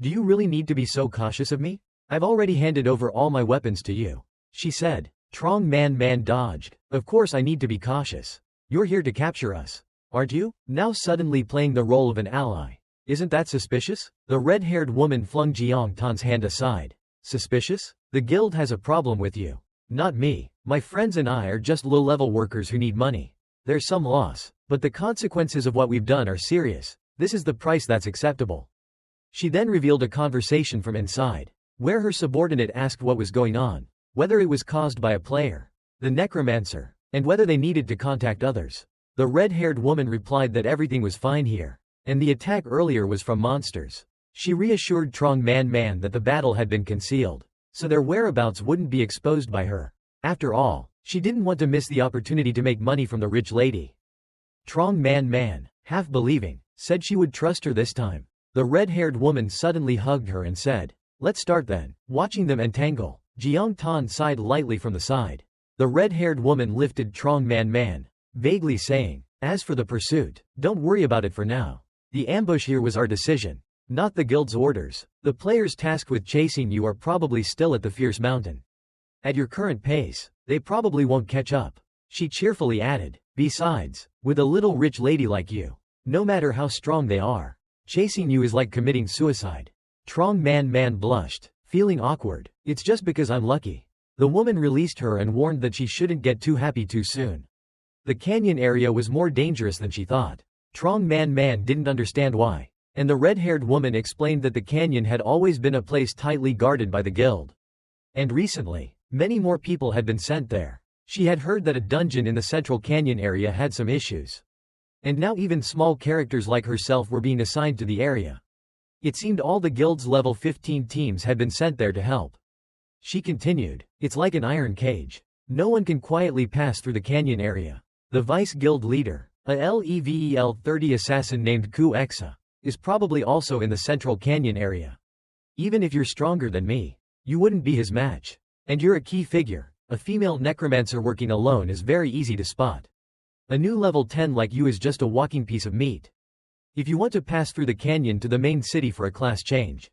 Do you really need to be so cautious of me? I've already handed over all my weapons to you, she said. Trong Man dodged. Of course I need to be cautious. You're here to capture us, aren't you? Now suddenly playing the role of an ally. Isn't that suspicious? The red-haired woman flung Jiang Tan's hand aside. Suspicious? The guild has a problem with you. Not me. My friends and I are just low-level workers who need money. There's some loss, but the consequences of what we've done are serious. This is the price that's acceptable. She then revealed a conversation from inside, where her subordinate asked what was going on, whether it was caused by a player, the necromancer, and whether they needed to contact others. The red-haired woman replied that everything was fine here, and the attack earlier was from monsters. She reassured Trong Man that the battle had been concealed, so their whereabouts wouldn't be exposed by her. After all, she didn't want to miss the opportunity to make money from the rich lady. Trong Man, half believing, said she would trust her this time. The red-haired woman suddenly hugged her and said, "Let's start then." Watching them entangle, Jiang Tan sighed lightly from the side. The red-haired woman lifted Trong Man, vaguely saying, "As for the pursuit, don't worry about it for now. The ambush here was our decision, not the guild's orders. The players tasked with chasing you are probably still at the Fierce Mountain. At your current pace, they probably won't catch up," she cheerfully added. "Besides, with a little rich lady like you, no matter how strong they are, chasing you is like committing suicide." Trong Man blushed, feeling awkward. "It's just because I'm lucky." The woman released her and warned that she shouldn't get too happy too soon. The canyon area was more dangerous than she thought. Trong Man didn't understand why, and the red-haired woman explained that the canyon had always been a place tightly guarded by the guild. And recently, many more people had been sent there. She had heard that a dungeon in the central canyon area had some issues. And now even small characters like herself were being assigned to the area. It seemed all the guild's level 15 teams had been sent there to help. She continued, "It's like an iron cage. No one can quietly pass through the canyon area. The vice guild leader, a level 30 assassin named Ku Exa, is probably also in the central canyon area. Even if you're stronger than me, you wouldn't be his match. And you're a key figure. A female necromancer working alone is very easy to spot. A new level 10 like you is just a walking piece of meat. If you want to pass through the canyon to the main city for a class change,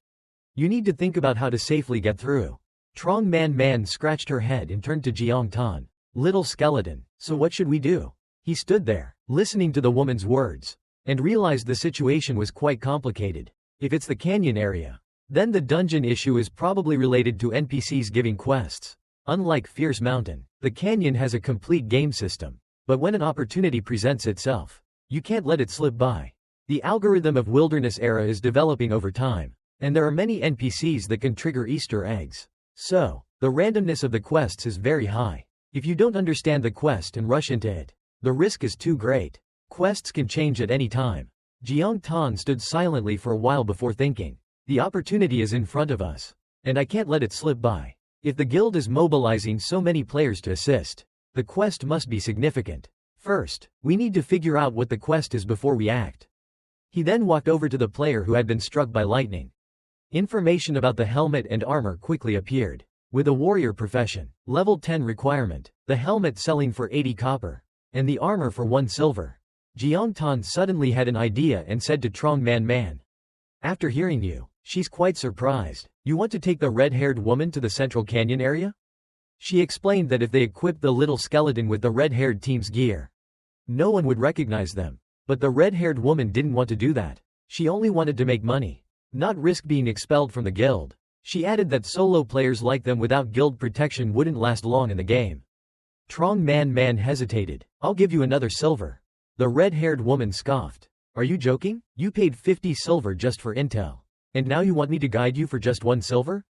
you need to think about how to safely get through." Trong Man scratched her head and turned to Jiang Tan. "Little skeleton, so what should we do?" He stood there, listening to the woman's words, and realized the situation was quite complicated. If it's the canyon area, then the dungeon issue is probably related to NPCs giving quests. Unlike Fierce Mountain, the canyon has a complete game system, but when an opportunity presents itself, you can't let it slip by. The algorithm of Wilderness Era is developing over time, and there are many NPCs that can trigger Easter eggs. So, the randomness of the quests is very high. If you don't understand the quest and rush into it, the risk is too great. Quests can change at any time. Jiang Tan stood silently for a while before thinking, "The opportunity is in front of us, and I can't let it slip by. If the guild is mobilizing so many players to assist, the quest must be significant. First, we need to figure out what the quest is before we act." He then walked over to the player who had been struck by lightning. Information about the helmet and armor quickly appeared. With a warrior profession, level 10 requirement, the helmet selling for 80 copper, and the armor for 1 silver. Jiang Tan suddenly had an idea and said to Trong Man, "After hearing you, she's quite surprised. You want to take the red-haired woman to the central canyon area?" She explained that if they equipped the little skeleton with the red-haired team's gear, no one would recognize them. But the red-haired woman didn't want to do that. She only wanted to make money, not risk being expelled from the guild. She added that solo players like them without guild protection wouldn't last long in the game. Trong Man hesitated. "I'll give you another silver." The red-haired woman scoffed. "Are you joking? You paid 50 silver just for intel. And now you want me to guide you for just 1 silver?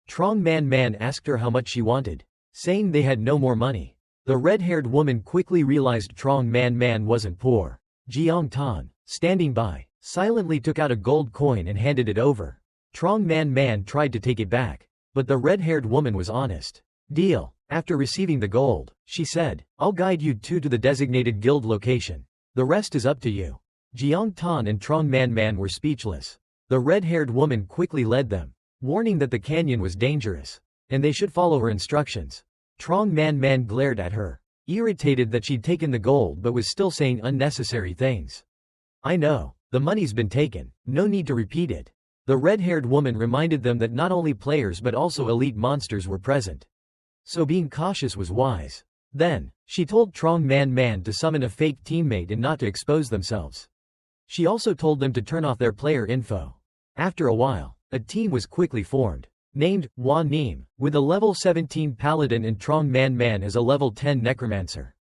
Trong Man asked her how much she wanted, saying they had no more money. The red-haired woman quickly realized Trong Man wasn't poor. Jiang Tan, standing by, silently took out a gold coin and handed it over. Trong Man tried to take it back, but the red-haired woman was honest. "Deal." After receiving the gold, she said, "I'll guide you to the designated guild location. The rest is up to you." Jiang Tan and Trong Man were speechless. The red-haired woman quickly led them, warning that the canyon was dangerous, and they should follow her instructions. Trong Man Man glared at her, irritated that she'd taken the gold but was still saying unnecessary things. I know, the money's been taken, no need to repeat it. The red-haired woman reminded them that not only players but also elite monsters were present. So being cautious was wise. Then, she told Trong Man Man to summon a fake teammate and not to expose themselves. She also told them to turn off their player info. After a while, a team was quickly formed, named Hua Neem, with a level 17 paladin and Trong Man Man as a level 10 necromancer.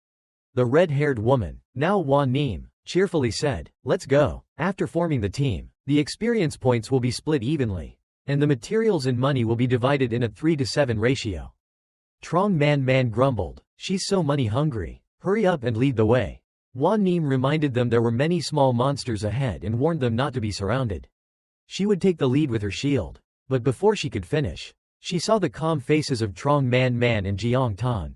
The red-haired woman, now Hua Neem, cheerfully said, "Let's go." After forming the team, the experience points will be split evenly, and the materials and money will be divided in a 3-to-7 ratio. Trong Man Man grumbled, "She's so money hungry. Hurry up and lead the way." Hua Neem reminded them there were many small monsters ahead and warned them not to be surrounded. She would take the lead with her shield, but before she could finish, she saw the calm faces of Trong Man Man and Jiang Tan.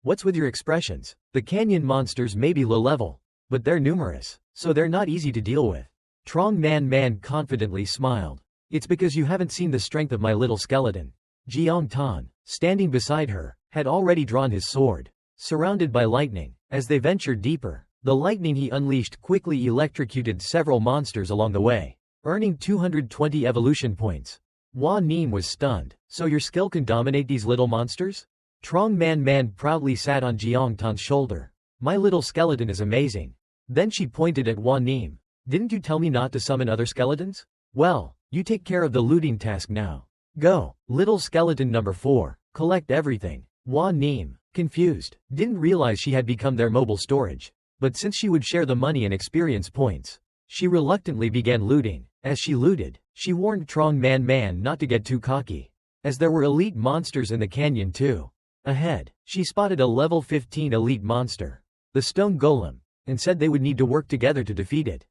"What's with your expressions? The canyon monsters may be low level, but they're numerous, so they're not easy to deal with." Trong Man Man confidently smiled. "It's because you haven't seen the strength of my little skeleton." Jiang Tan, standing beside her, had already drawn his sword. Surrounded by lightning, as they ventured deeper, the lightning he unleashed quickly electrocuted several monsters along the way, earning 220 evolution points. Hua Neem was stunned. "So your skill can dominate these little monsters?" Trong Man Man proudly sat on Jiang Tan's shoulder. "My little skeleton is amazing." Then she pointed at Hua Neem. "Didn't you tell me not to summon other skeletons? Well, you take care of the looting task now. Go, little skeleton number 4, collect everything." Hua Neem, confused, didn't realize she had become their mobile storage. But since she would share the money and experience points, she reluctantly began looting. As she looted, she warned Trong Man Man not to get too cocky, as there were elite monsters in the canyon too. Ahead, she spotted a level 15 elite monster, the stone golem, and said they would need to work together to defeat it.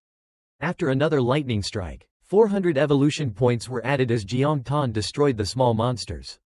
After another lightning strike, 400 evolution points were added as Jiang Tan destroyed the small monsters.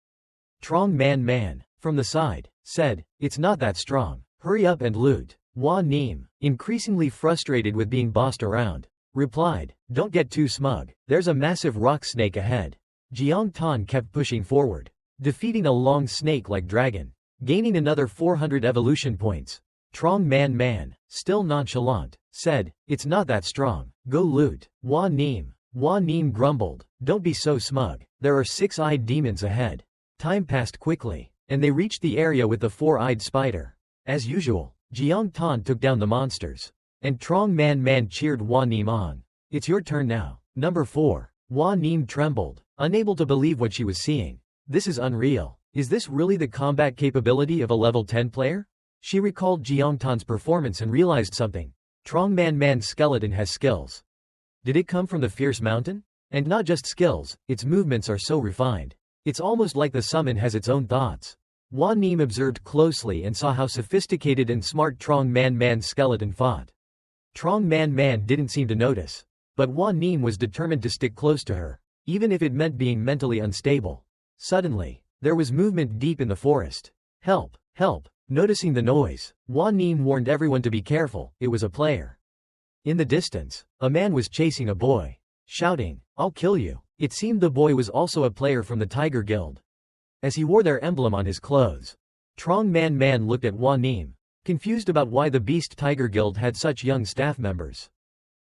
Trong Man Man, from the side, said, "It's not that strong. Hurry up and loot." Hua Neem, increasingly frustrated with being bossed around, replied, "Don't get too smug. There's a massive rock snake ahead." Jiang Tan kept pushing forward, defeating a long snake-like dragon, gaining another 400 evolution points. Trong Man Man, still nonchalant, said, "It's not that strong. Go loot." Hua Neem grumbled, "Don't be so smug. There are 6-eyed demons ahead." Time passed quickly, and they reached the area with the 4-eyed spider. As usual, Jiang Tan took down the monsters, and Trong Man Man cheered Hua Neem on. "It's your turn now, number 4. Hua Neem trembled, unable to believe what she was seeing. This is unreal. Is this really the combat capability of a level 10 player? She recalled Jiang Tan's performance and realized something. Trong Man Man's skeleton has skills. Did it come from the fierce mountain? And not just skills, its movements are so refined. It's almost like the summon has its own thoughts. Hua Neem observed closely and saw how sophisticated and smart Trong Man Man's skeleton fought. Trong Man Man didn't seem to notice, but Hua Neem was determined to stick close to her, even if it meant being mentally unstable. Suddenly, there was movement deep in the forest. "Help! Help!" Noticing the noise, Hua Neem warned everyone to be careful. It was a player. In the distance, a man was chasing a boy, shouting, "I'll kill you." It seemed the boy was also a player from the Tiger Guild, as he wore their emblem on his clothes. Trong Man Man looked at Hua Neem, confused about why the Beast Tiger Guild had such young staff members.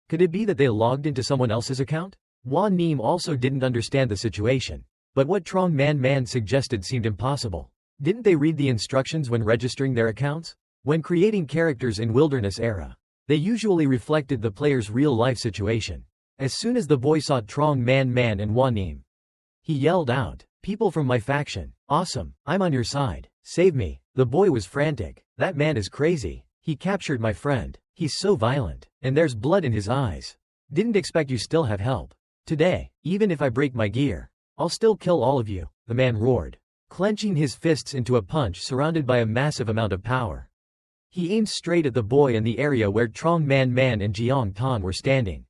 Could it be that they logged into someone else's account? Hua Neem also didn't understand the situation, but what Trong Man Man suggested seemed impossible. Didn't they read the instructions when registering their accounts? When creating characters in Wilderness Era, they usually reflected the player's real-life situation. As soon as the boy saw Trong Man Man and Hua Neem, he yelled out, "People from my faction, awesome, I'm on your side, save me." The boy was frantic. "That man is crazy. He captured my friend. He's so violent, and there's blood in his eyes. Didn't expect you still have help. Today, even if I break my gear, I'll still kill all of you," the man roared, clenching his fists into a punch surrounded by a massive amount of power. He aimed straight at the boy in the area where Trong Man Man and Jiang Tan were standing.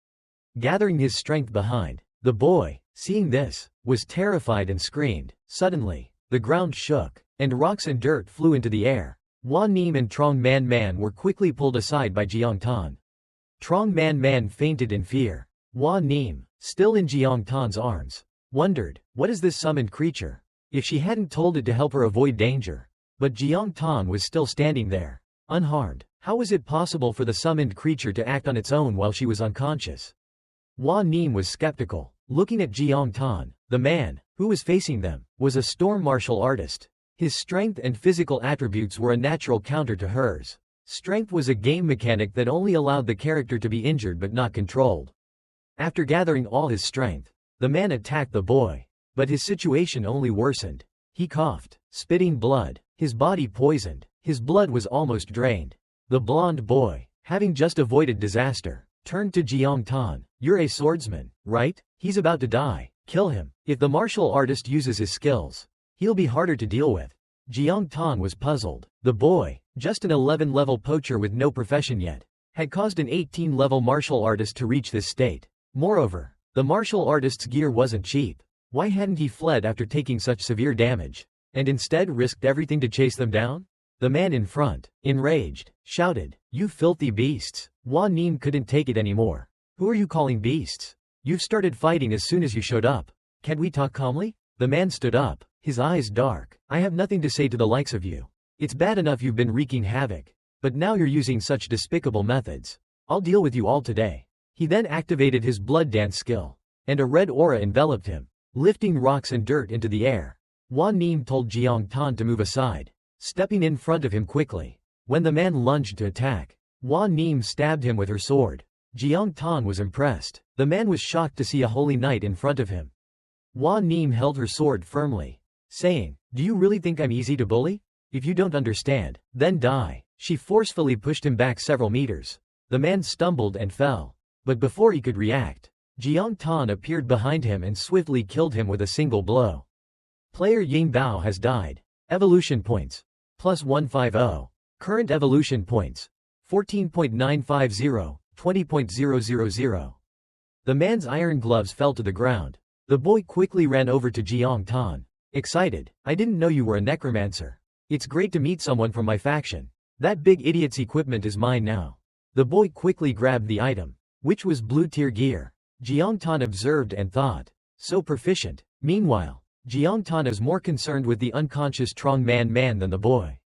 Gathering his strength behind, the boy, seeing this, was terrified and screamed. Suddenly, the ground shook, and rocks and dirt flew into the air. Hua Neem and Trong Man Man were quickly pulled aside by Jiang Tan. Trong Man Man fainted in fear. Hua Nim, still in Jiang Tan's arms, wondered, what is this summoned creature? If she hadn't told it to help her avoid danger. But Jiang Tan was still standing there, unharmed. How was it possible for the summoned creature to act on its own while she was unconscious? Hua Nim was skeptical, looking at Jiang Tan. The man, who was facing them, was a storm martial artist. His strength and physical attributes were a natural counter to hers. Strength was a game mechanic that only allowed the character to be injured but not controlled. After gathering all his strength, the man attacked the boy. But his situation only worsened. He coughed, spitting blood, his body poisoned, his blood was almost drained. The blonde boy, having just avoided disaster, turned to Jiang Tan. You're a swordsman, right? He's about to die. Kill him. If the martial artist uses his skills, he'll be harder to deal with. Jiang Tan was puzzled. The boy, just an 11-level poacher with no profession yet, had caused an 18-level martial artist to reach this state. Moreover, the martial artist's gear wasn't cheap. Why hadn't he fled after taking such severe damage, and instead risked everything to chase them down? The man in front, enraged, shouted, "You filthy beasts!" Hua Nim couldn't take it anymore. Who are you calling beasts? You've started fighting as soon as you showed up. Can't we talk calmly? The man stood up, his eyes dark. I have nothing to say to the likes of you. It's bad enough you've been wreaking havoc, but now you're using such despicable methods. I'll deal with you all today. He then activated his blood dance skill, and a red aura enveloped him, lifting rocks and dirt into the air. Hua Nim told Jiang Tan to move aside, stepping in front of him quickly. When the man lunged to attack, Hua Nim stabbed him with her sword. Jiang Tan was impressed. The man was shocked to see a holy knight in front of him. Hua Nim held her sword firmly, saying, "Do you really think I'm easy to bully? If you don't understand, then die." She forcefully pushed him back several meters. The man stumbled and fell. But before he could react, Jiang Tan appeared behind him and swiftly killed him with a single blow. Player Ying Bao has died. Evolution points. Plus 150. Current evolution points. 14.950, 20.000. The man's iron gloves fell to the ground. The boy quickly ran over to Jiang Tan, excited. I didn't know you were a necromancer. It's great to meet someone from my faction. That big idiot's equipment is mine now. The boy quickly grabbed the item, which was blue tier gear. Jiang Tan observed and thought, so proficient. Meanwhile, Jiang Tan is more concerned with the unconscious Trong Man than the boy.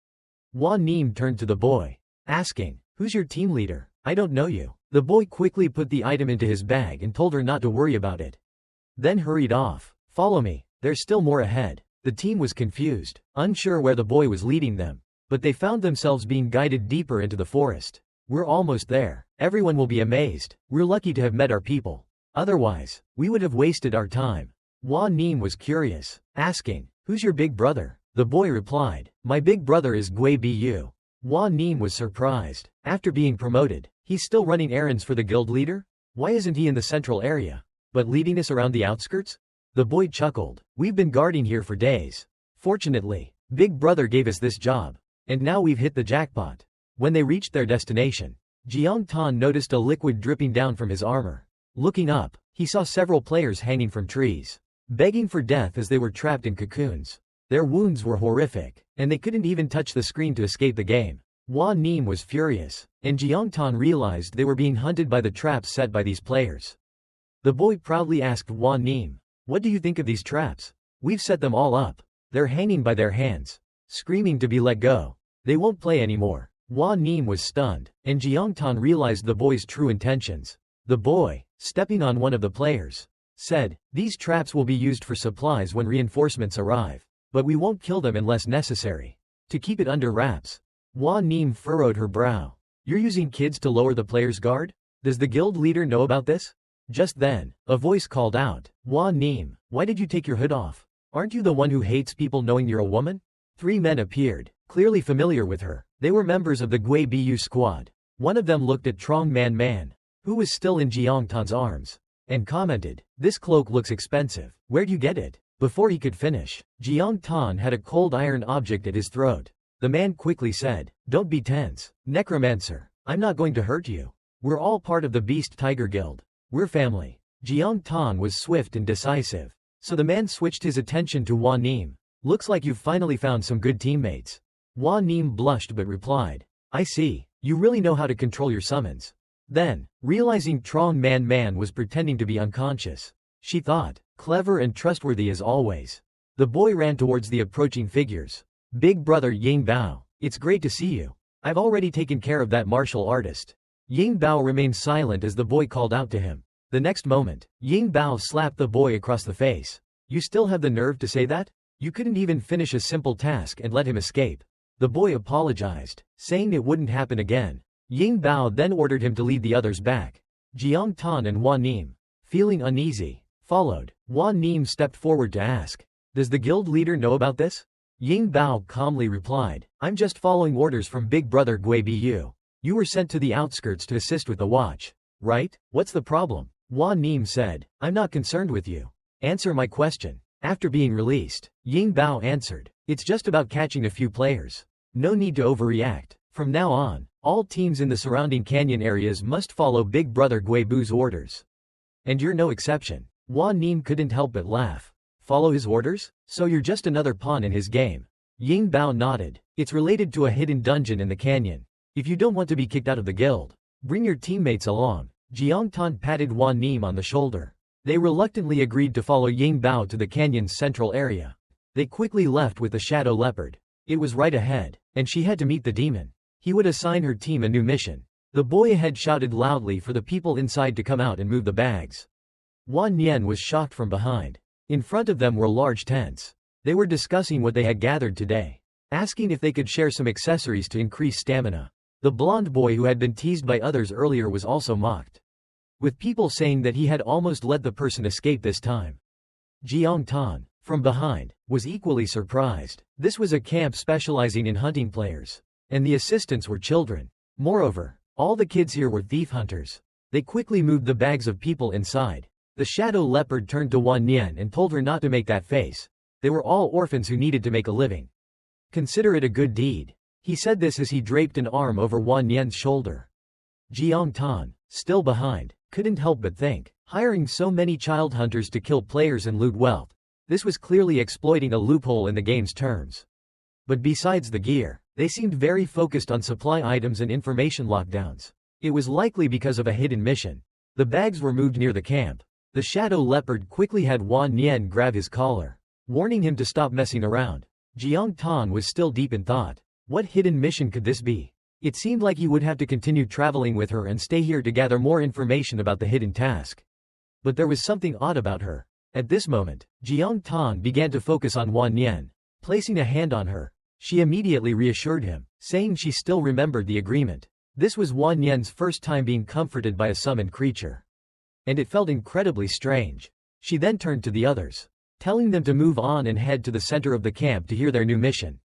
Hua Nim turned to the boy, asking, who's your team leader? I don't know you. The boy quickly put the item into his bag and told her not to worry about it. Then hurried off. Follow me, there's still more ahead. The team was confused, unsure where the boy was leading them, but they found themselves being guided deeper into the forest. We're almost there. Everyone will be amazed. We're lucky to have met our people. Otherwise, we would have wasted our time. Hua Nim was curious, asking, who's your big brother? The boy replied, my big brother is Gui Bu. Hua Nim was surprised. After being promoted, he's still running errands for the guild leader? Why isn't he in the central area, but leading us around the outskirts? The boy chuckled. We've been guarding here for days. Fortunately, Big Brother gave us this job, and now we've hit the jackpot. When they reached their destination, Jiang Tan noticed a liquid dripping down from his armor. Looking up, he saw several players hanging from trees, begging for death as they were trapped in cocoons. Their wounds were horrific, and they couldn't even touch the screen to escape the game. Hua Nim was furious, and Jiang Tan realized they were being hunted by the traps set by these players. The boy proudly asked Hua Nim, what do you think of these traps? We've set them all up. They're hanging by their hands, screaming to be let go. They won't play anymore. Hua Nim was stunned, and Jiang Tan realized the boy's true intentions. The boy, stepping on one of the players, said, these traps will be used for supplies when reinforcements arrive, but we won't kill them unless necessary. To keep it under wraps. Hua Nim furrowed her brow. You're using kids to lower the player's guard? Does the guild leader know about this? Just then, a voice called out, Hua Nim, why did you take your hood off? Aren't you the one who hates people knowing you're a woman? 3 men appeared, clearly familiar with her. They were members of the Gui Bu squad. One of them looked at Trong Man, who was still in Jiang Tan's arms, and commented, this cloak looks expensive. Where'd you get it? Before he could finish, Jiang Tan had a cold iron object at his throat. The man quickly said, don't be tense. Necromancer, I'm not going to hurt you. We're all part of the Beast Tiger Guild. We're family. Jiang Tan was swift and decisive, so the man switched his attention to Hua Nim. Looks like you've finally found some good teammates. Hua Nim blushed but replied, I see, you really know how to control your summons. Then, realizing Trong Man Man was pretending to be unconscious, she thought, clever and trustworthy as always. The boy ran towards the approaching figures. Big brother Ying Bao, it's great to see you. I've already taken care of that martial artist. Ying Bao remained silent as the boy called out to him. The next moment, Ying Bao slapped the boy across the face. You still have the nerve to say that? You couldn't even finish a simple task and let him escape. The boy apologized, saying it wouldn't happen again. Ying Bao then ordered him to lead the others back. Jiang Tan and Wan Nim, feeling uneasy, followed. Wan Nim stepped forward to ask, does the guild leader know about this? Ying Bao calmly replied, I'm just following orders from Big Brother Gui Bu. You were sent to the outskirts to assist with the watch, right? What's the problem? Wan Nim said, I'm not concerned with you. Answer my question. After being released, Ying Bao answered, it's just about catching a few players. No need to overreact. From now on, all teams in the surrounding canyon areas must follow Big Brother Gui Bu's orders. And you're no exception. Wan Nim couldn't help but laugh. Follow his orders? So you're just another pawn in his game. Ying Bao nodded. It's related to a hidden dungeon in the canyon. If you don't want to be kicked out of the guild, bring your teammates along. Jiang Tan patted Wan Nim on the shoulder. They reluctantly agreed to follow Ying Bao to the canyon's central area. They quickly left with the shadow leopard. It was right ahead, and she had to meet the demon. He would assign her team a new mission. The boy ahead shouted loudly for the people inside to come out and move the bags. Wan Nian was shocked from behind. In front of them were large tents. They were discussing what they had gathered today, asking if they could share some accessories to increase stamina. The blonde boy who had been teased by others earlier was also mocked, with people saying that he had almost let the person escape this time. Jiang Tan, from behind, was equally surprised. This was a camp specializing in hunting players, and the assistants were children. Moreover, all the kids here were thief hunters. They quickly moved the bags of people inside. The shadow leopard turned to Wan Nian and told her not to make that face. They were all orphans who needed to make a living. Consider it a good deed. He said this as he draped an arm over Wan Nian's shoulder. Jiang Tan, still behind, couldn't help but think, hiring so many child hunters to kill players and loot wealth. This was clearly exploiting a loophole in the game's terms. But besides the gear, they seemed very focused on supply items and information lockdowns. It was likely because of a hidden mission. The bags were moved near the camp. The shadow leopard quickly had Wan Nian grab his collar, warning him to stop messing around. Jiang Tan was still deep in thought. What hidden mission could this be? It seemed like he would have to continue traveling with her and stay here to gather more information about the hidden task. But there was something odd about her. At this moment, Jiang Tan began to focus on Wan Nian. Placing a hand on her, she immediately reassured him, saying she still remembered the agreement. This was Wan Nian's first time being comforted by a summoned creature, and it felt incredibly strange. She then turned to the others, telling them to move on and head to the center of the camp to hear their new mission.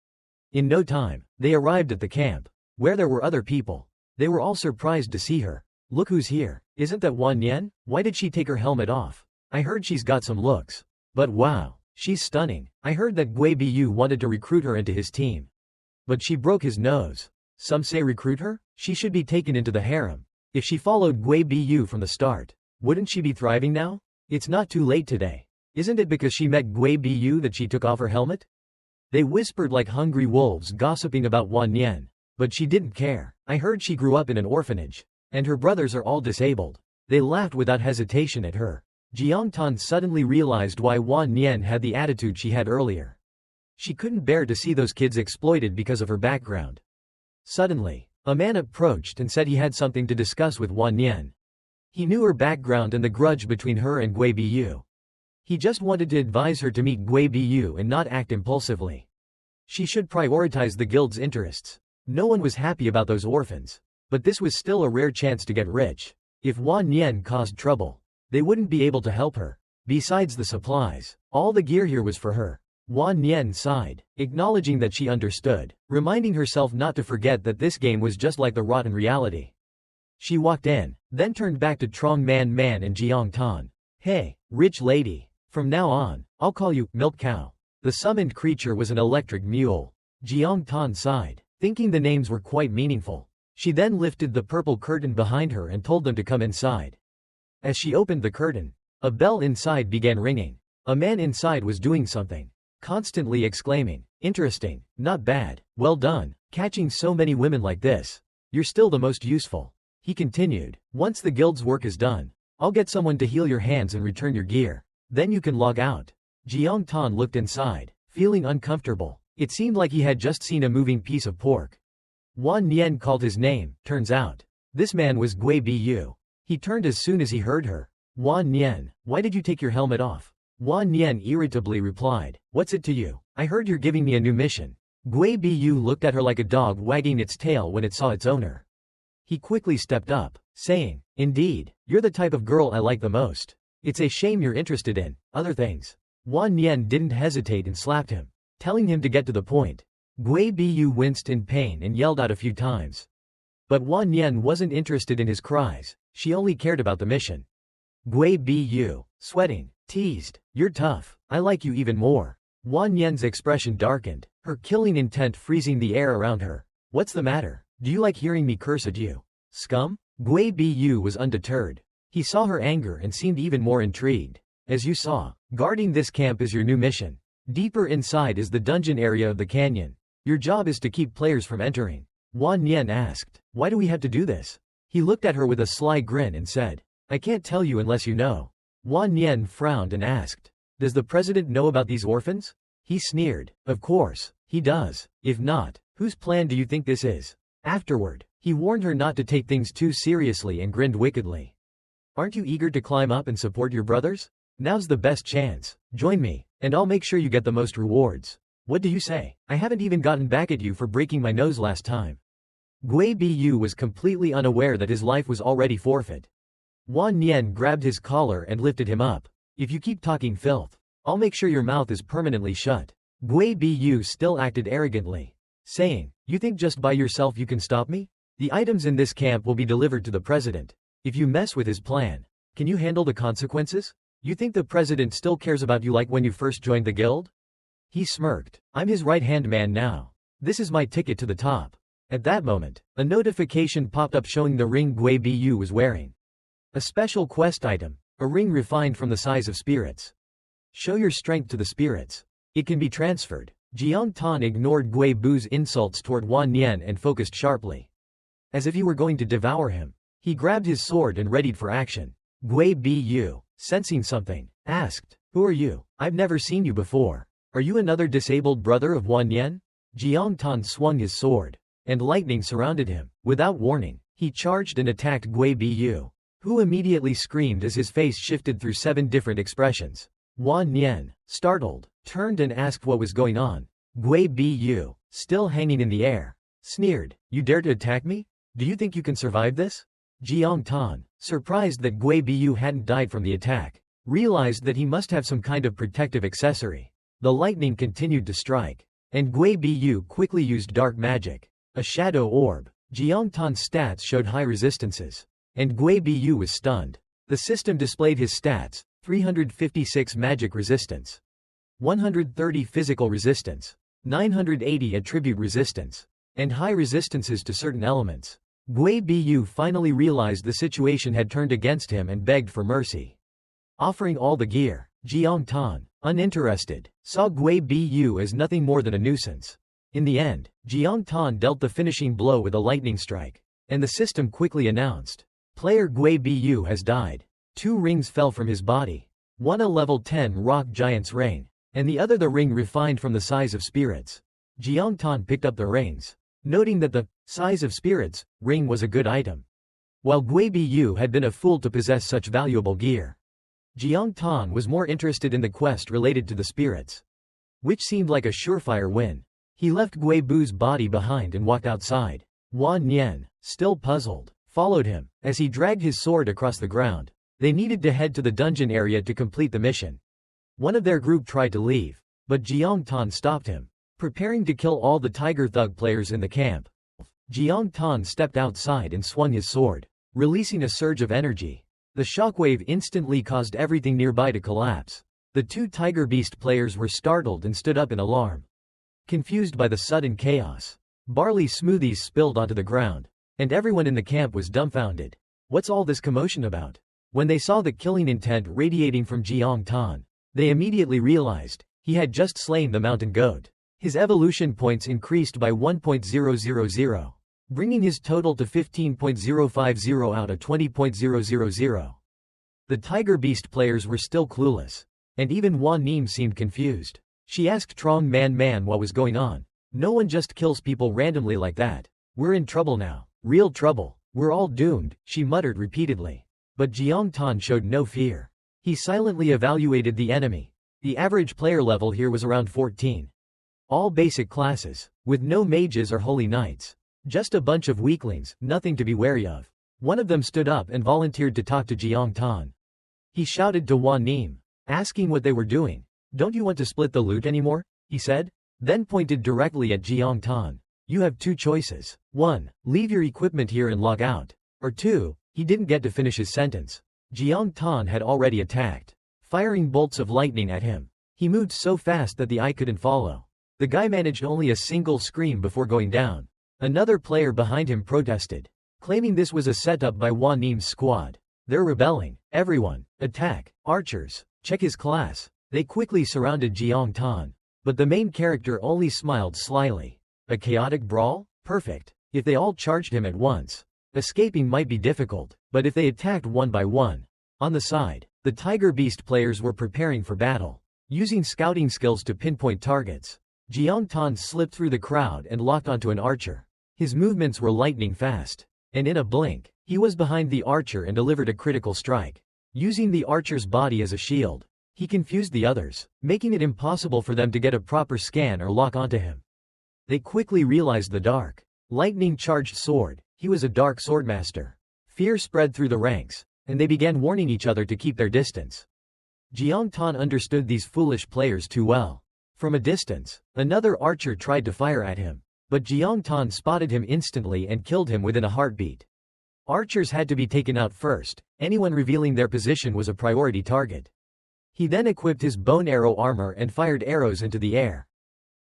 In no time, they arrived at the camp, where there were other people. They were all surprised to see her. Look who's here. Isn't that Wan Nian? Why did she take her helmet off? I heard she's got some looks. But wow, she's stunning. I heard that Gui Bu wanted to recruit her into his team, but she broke his nose. Some say recruit her? She should be taken into the harem. If she followed Gui Bu from the start, wouldn't she be thriving now? It's not too late today. Isn't it because she met Gui Bu that she took off her helmet? They whispered like hungry wolves gossiping about Wan Nian, but she didn't care. I heard she grew up in an orphanage, and her brothers are all disabled. They laughed without hesitation at her. Jiang Tan suddenly realized why Wan Nian had the attitude she had earlier. She couldn't bear to see those kids exploited because of her background. Suddenly, a man approached and said he had something to discuss with Wan Nian. He knew her background and the grudge between her and Gui Bu. He just wanted to advise her to meet Gui Bu and not act impulsively. She should prioritize the guild's interests. No one was happy about those orphans, but this was still a rare chance to get rich. If Wan Nian caused trouble, they wouldn't be able to help her. Besides the supplies, all the gear here was for her. Wan Nian sighed, acknowledging that she understood, reminding herself not to forget that this game was just like the rotten reality. She walked in, then turned back to Trong Man Man and Jiang Tan. Hey, rich lady. From now on, I'll call you Milk Cow. The summoned creature was an electric mule. Jiang Tan sighed, thinking the names were quite meaningful. She then lifted the purple curtain behind her and told them to come inside. As she opened the curtain, a bell inside began ringing. A man inside was doing something, constantly exclaiming, "Interesting, not bad, well done, catching so many women like this. You're still the most useful." He continued, once the guild's work is done, I'll get someone to heal your hands and return your gear. Then you can log out. Jiang Tan looked inside, feeling uncomfortable. It seemed like he had just seen a moving piece of pork. Wan Nian called his name. Turns out, this man was Gui Bu. He turned as soon as he heard her. Wan Nian, why did you take your helmet off? Wan Nian irritably replied, what's it to you? I heard you're giving me a new mission. Gui Bu looked at her like a dog wagging its tail when it saw its owner. He quickly stepped up, saying, indeed, you're the type of girl I like the most. It's a shame you're interested in other things. Wan Nian didn't hesitate and slapped him, telling him to get to the point. Gui Bu winced in pain and yelled out a few times. But Wan Nian wasn't interested in his cries, she only cared about the mission. Gui Bu, sweating, teased, you're tough, I like you even more. Wan Nian's expression darkened, her killing intent freezing the air around her. What's the matter? Do you like hearing me curse at you? Scum? Gui Bu was undeterred. He saw her anger and seemed even more intrigued. As you saw, guarding this camp is your new mission. Deeper inside is the dungeon area of the canyon. Your job is to keep players from entering. Wan Nian asked, why do we have to do this? He looked at her with a sly grin and said, I can't tell you unless you know. Wan Nian frowned and asked, does the president know about these orphans? He sneered, of course, he does. If not, whose plan do you think this is? Afterward, he warned her not to take things too seriously and grinned wickedly. Aren't you eager to climb up and support your brothers? Now's the best chance. Join me, and I'll make sure you get the most rewards. What do you say? I haven't even gotten back at you for breaking my nose last time. Gui Bu was completely unaware that his life was already forfeit. Wan Nian grabbed his collar and lifted him up. If you keep talking filth, I'll make sure your mouth is permanently shut. Gui Bu still acted arrogantly, saying, you think just by yourself you can stop me? The items in this camp will be delivered to the president. If you mess with his plan, can you handle the consequences? You think the president still cares about you like when you first joined the guild? He smirked. I'm his right-hand man now. This is my ticket to the top. At that moment, a notification popped up showing the ring Gui Bu was wearing. A special quest item, a ring refined from the size of spirits. Show your strength to the spirits. It can be transferred. Jiang Tan ignored Gui Bu's insults toward Wan Nian and focused sharply. As if he were going to devour him, he grabbed his sword and readied for action. Gui Bu, sensing something, asked, who are you? I've never seen you before. Are you another disabled brother of Wan Nian? Jiang Tan swung his sword, and lightning surrounded him. Without warning, he charged and attacked Gui Bu, who immediately screamed as his face shifted through 7 different expressions. Wan Nian, startled, turned and asked what was going on. Gui Bu, still hanging in the air, sneered, you dare to attack me? Do you think you can survive this? Jiang Tan, surprised that Gui Bu hadn't died from the attack, realized that he must have some kind of protective accessory. The lightning continued to strike, and Gui Bu quickly used dark magic, a shadow orb. Jiang Tan's stats showed high resistances, and Gui Bu was stunned. The system displayed his stats: 356 magic resistance, 130 physical resistance, 980 attribute resistance, and high resistances to certain elements. Gui Bu finally realized the situation had turned against him and begged for mercy. Offering all the gear, Jiang Tan, uninterested, saw Gui Bu as nothing more than a nuisance. In the end, Jiang Tan dealt the finishing blow with a lightning strike, and the system quickly announced, player Gui Bu has died. 2 rings fell from his body. One a level 10 rock giant's ring, and the other the ring refined from the size of spirits. Jiang Tan picked up the rings, noting that the size of spirits ring was a good item, while Gui Bu had been a fool to possess such valuable gear. Jiang Tan was more interested in the quest related to the spirits, which seemed like a surefire win. He left Gui Bu's body behind and walked outside. Wan Nian, still puzzled, followed him as he dragged his sword across the ground. They needed to head to the dungeon area to complete the mission. One of their group tried to leave, but Jiang Tan stopped him, preparing to kill all the Tiger Thug players in the camp. Jiang Tan stepped outside and swung his sword, releasing a surge of energy. The shockwave instantly caused everything nearby to collapse. The 2 Tiger Beast players were startled and stood up in alarm, confused by the sudden chaos. Barley smoothies spilled onto the ground, and everyone in the camp was dumbfounded. What's all this commotion about? When they saw the killing intent radiating from Jiang Tan, they immediately realized he had just slain the mountain goat. His evolution points increased by 1.000. bringing his total to 15.050 out of 20.000. The Tiger Beast players were still clueless. And even Wan Nim seemed confused. She asked Trong Man what was going on. No one just kills people randomly like that. We're in trouble now. Real trouble. We're all doomed, she muttered repeatedly. But Jiang Tan showed no fear. He silently evaluated the enemy. The average player level here was around 14. All basic classes, with no mages or holy knights. Just a bunch of weaklings, nothing to be wary of. One of them stood up and volunteered to talk to Jiang Tan. He shouted to Wan Nim, asking what they were doing. Don't you want to split the loot anymore? He said, then pointed directly at Jiang Tan. You have two choices. 1. Leave your equipment here and log out. Or 2. He didn't get to finish his sentence. Jiang Tan had already attacked, firing bolts of lightning at him. He moved so fast that the eye couldn't follow. The guy managed only a single scream before going down. Another player behind him protested, claiming this was a setup by Wan Nim's squad. They're rebelling. Everyone, attack. Archers, check his class. They quickly surrounded Jiang Tan. But the main character only smiled slyly. A chaotic brawl? Perfect. If they all charged him at once, escaping might be difficult, but if they attacked one by one. On the side, the Tiger Beast players were preparing for battle, using scouting skills to pinpoint targets. Jiang Tan slipped through the crowd and locked onto an archer. His movements were lightning fast, and in a blink, he was behind the archer and delivered a critical strike. Using the archer's body as a shield, he confused the others, making it impossible for them to get a proper scan or lock onto him. They quickly realized the dark, lightning-charged sword. He was a dark swordmaster. Fear spread through the ranks, and they began warning each other to keep their distance. Jiang Tan understood these foolish players too well. From a distance, another archer tried to fire at him, but Jiang Tan spotted him instantly and killed him within a heartbeat. Archers had to be taken out first. Anyone revealing their position was a priority target. He then equipped his bone arrow armor and fired arrows into the air,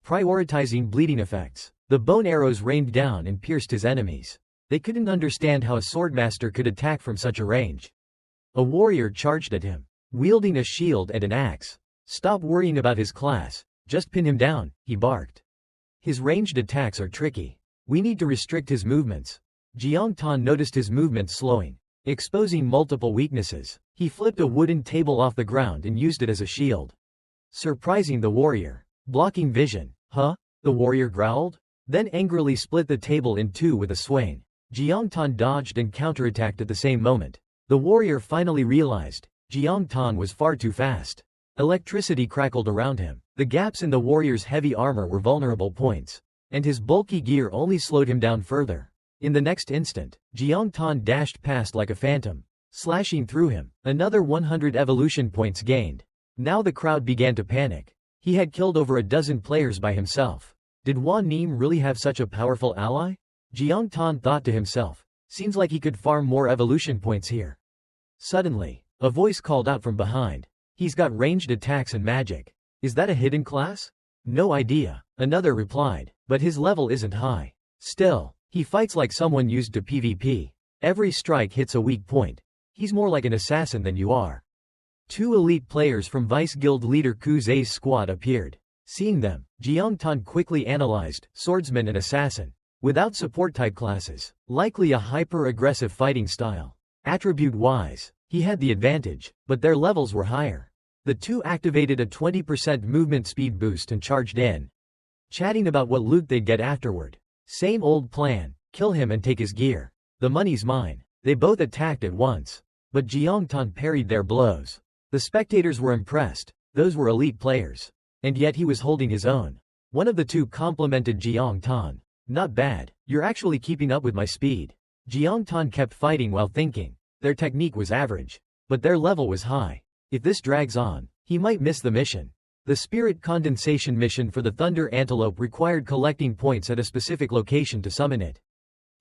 prioritizing bleeding effects. The bone arrows rained down and pierced his enemies. They couldn't understand how a swordmaster could attack from such a range. A warrior charged at him, wielding a shield and an axe. Stop worrying about his class, just pin him down, he barked. His ranged attacks are tricky. We need to restrict his movements. Jiang Tan noticed his movements slowing, exposing multiple weaknesses. He flipped a wooden table off the ground and used it as a shield, surprising the warrior. Blocking vision. Huh? The warrior growled, then angrily split the table in two with a swing. Jiang Tan dodged and counterattacked at the same moment. The warrior finally realized Jiang Tan was far too fast. Electricity crackled around him. The gaps in the warrior's heavy armor were vulnerable points, and his bulky gear only slowed him down further. In the next instant, Jiang Tan dashed past like a phantom, slashing through him. Another 100 evolution points gained. Now the crowd began to panic. He had killed over a dozen players by himself. Did Wan Nim really have such a powerful ally? Jiang Tan thought to himself. Seems like he could farm more evolution points here. Suddenly, a voice called out from behind. He's got ranged attacks and magic. Is that a hidden class? No idea. Another replied, but his level isn't high. Still, he fights like someone used to PvP. Every strike hits a weak point. He's more like an assassin than you are. Two elite players from Vice Guild leader Ku Zai's squad appeared. Seeing them, Jiang Tan quickly analyzed, swordsman and assassin. Without support type classes, likely a hyper-aggressive fighting style. Attribute-wise, he had the advantage, but their levels were higher. The two activated a 20% movement speed boost and charged in, chatting about what loot they'd get afterward. Same old plan, kill him and take his gear. The money's mine. They both attacked at once, but Jiang Tan parried their blows. The spectators were impressed. Those were elite players. And yet he was holding his own. One of the two complimented Jiang Tan. Not bad, you're actually keeping up with my speed. Jiang Tan kept fighting while thinking. Their technique was average, but their level was high. If this drags on, he might miss the mission. The spirit condensation mission for the Thunder Antelope required collecting points at a specific location to summon it.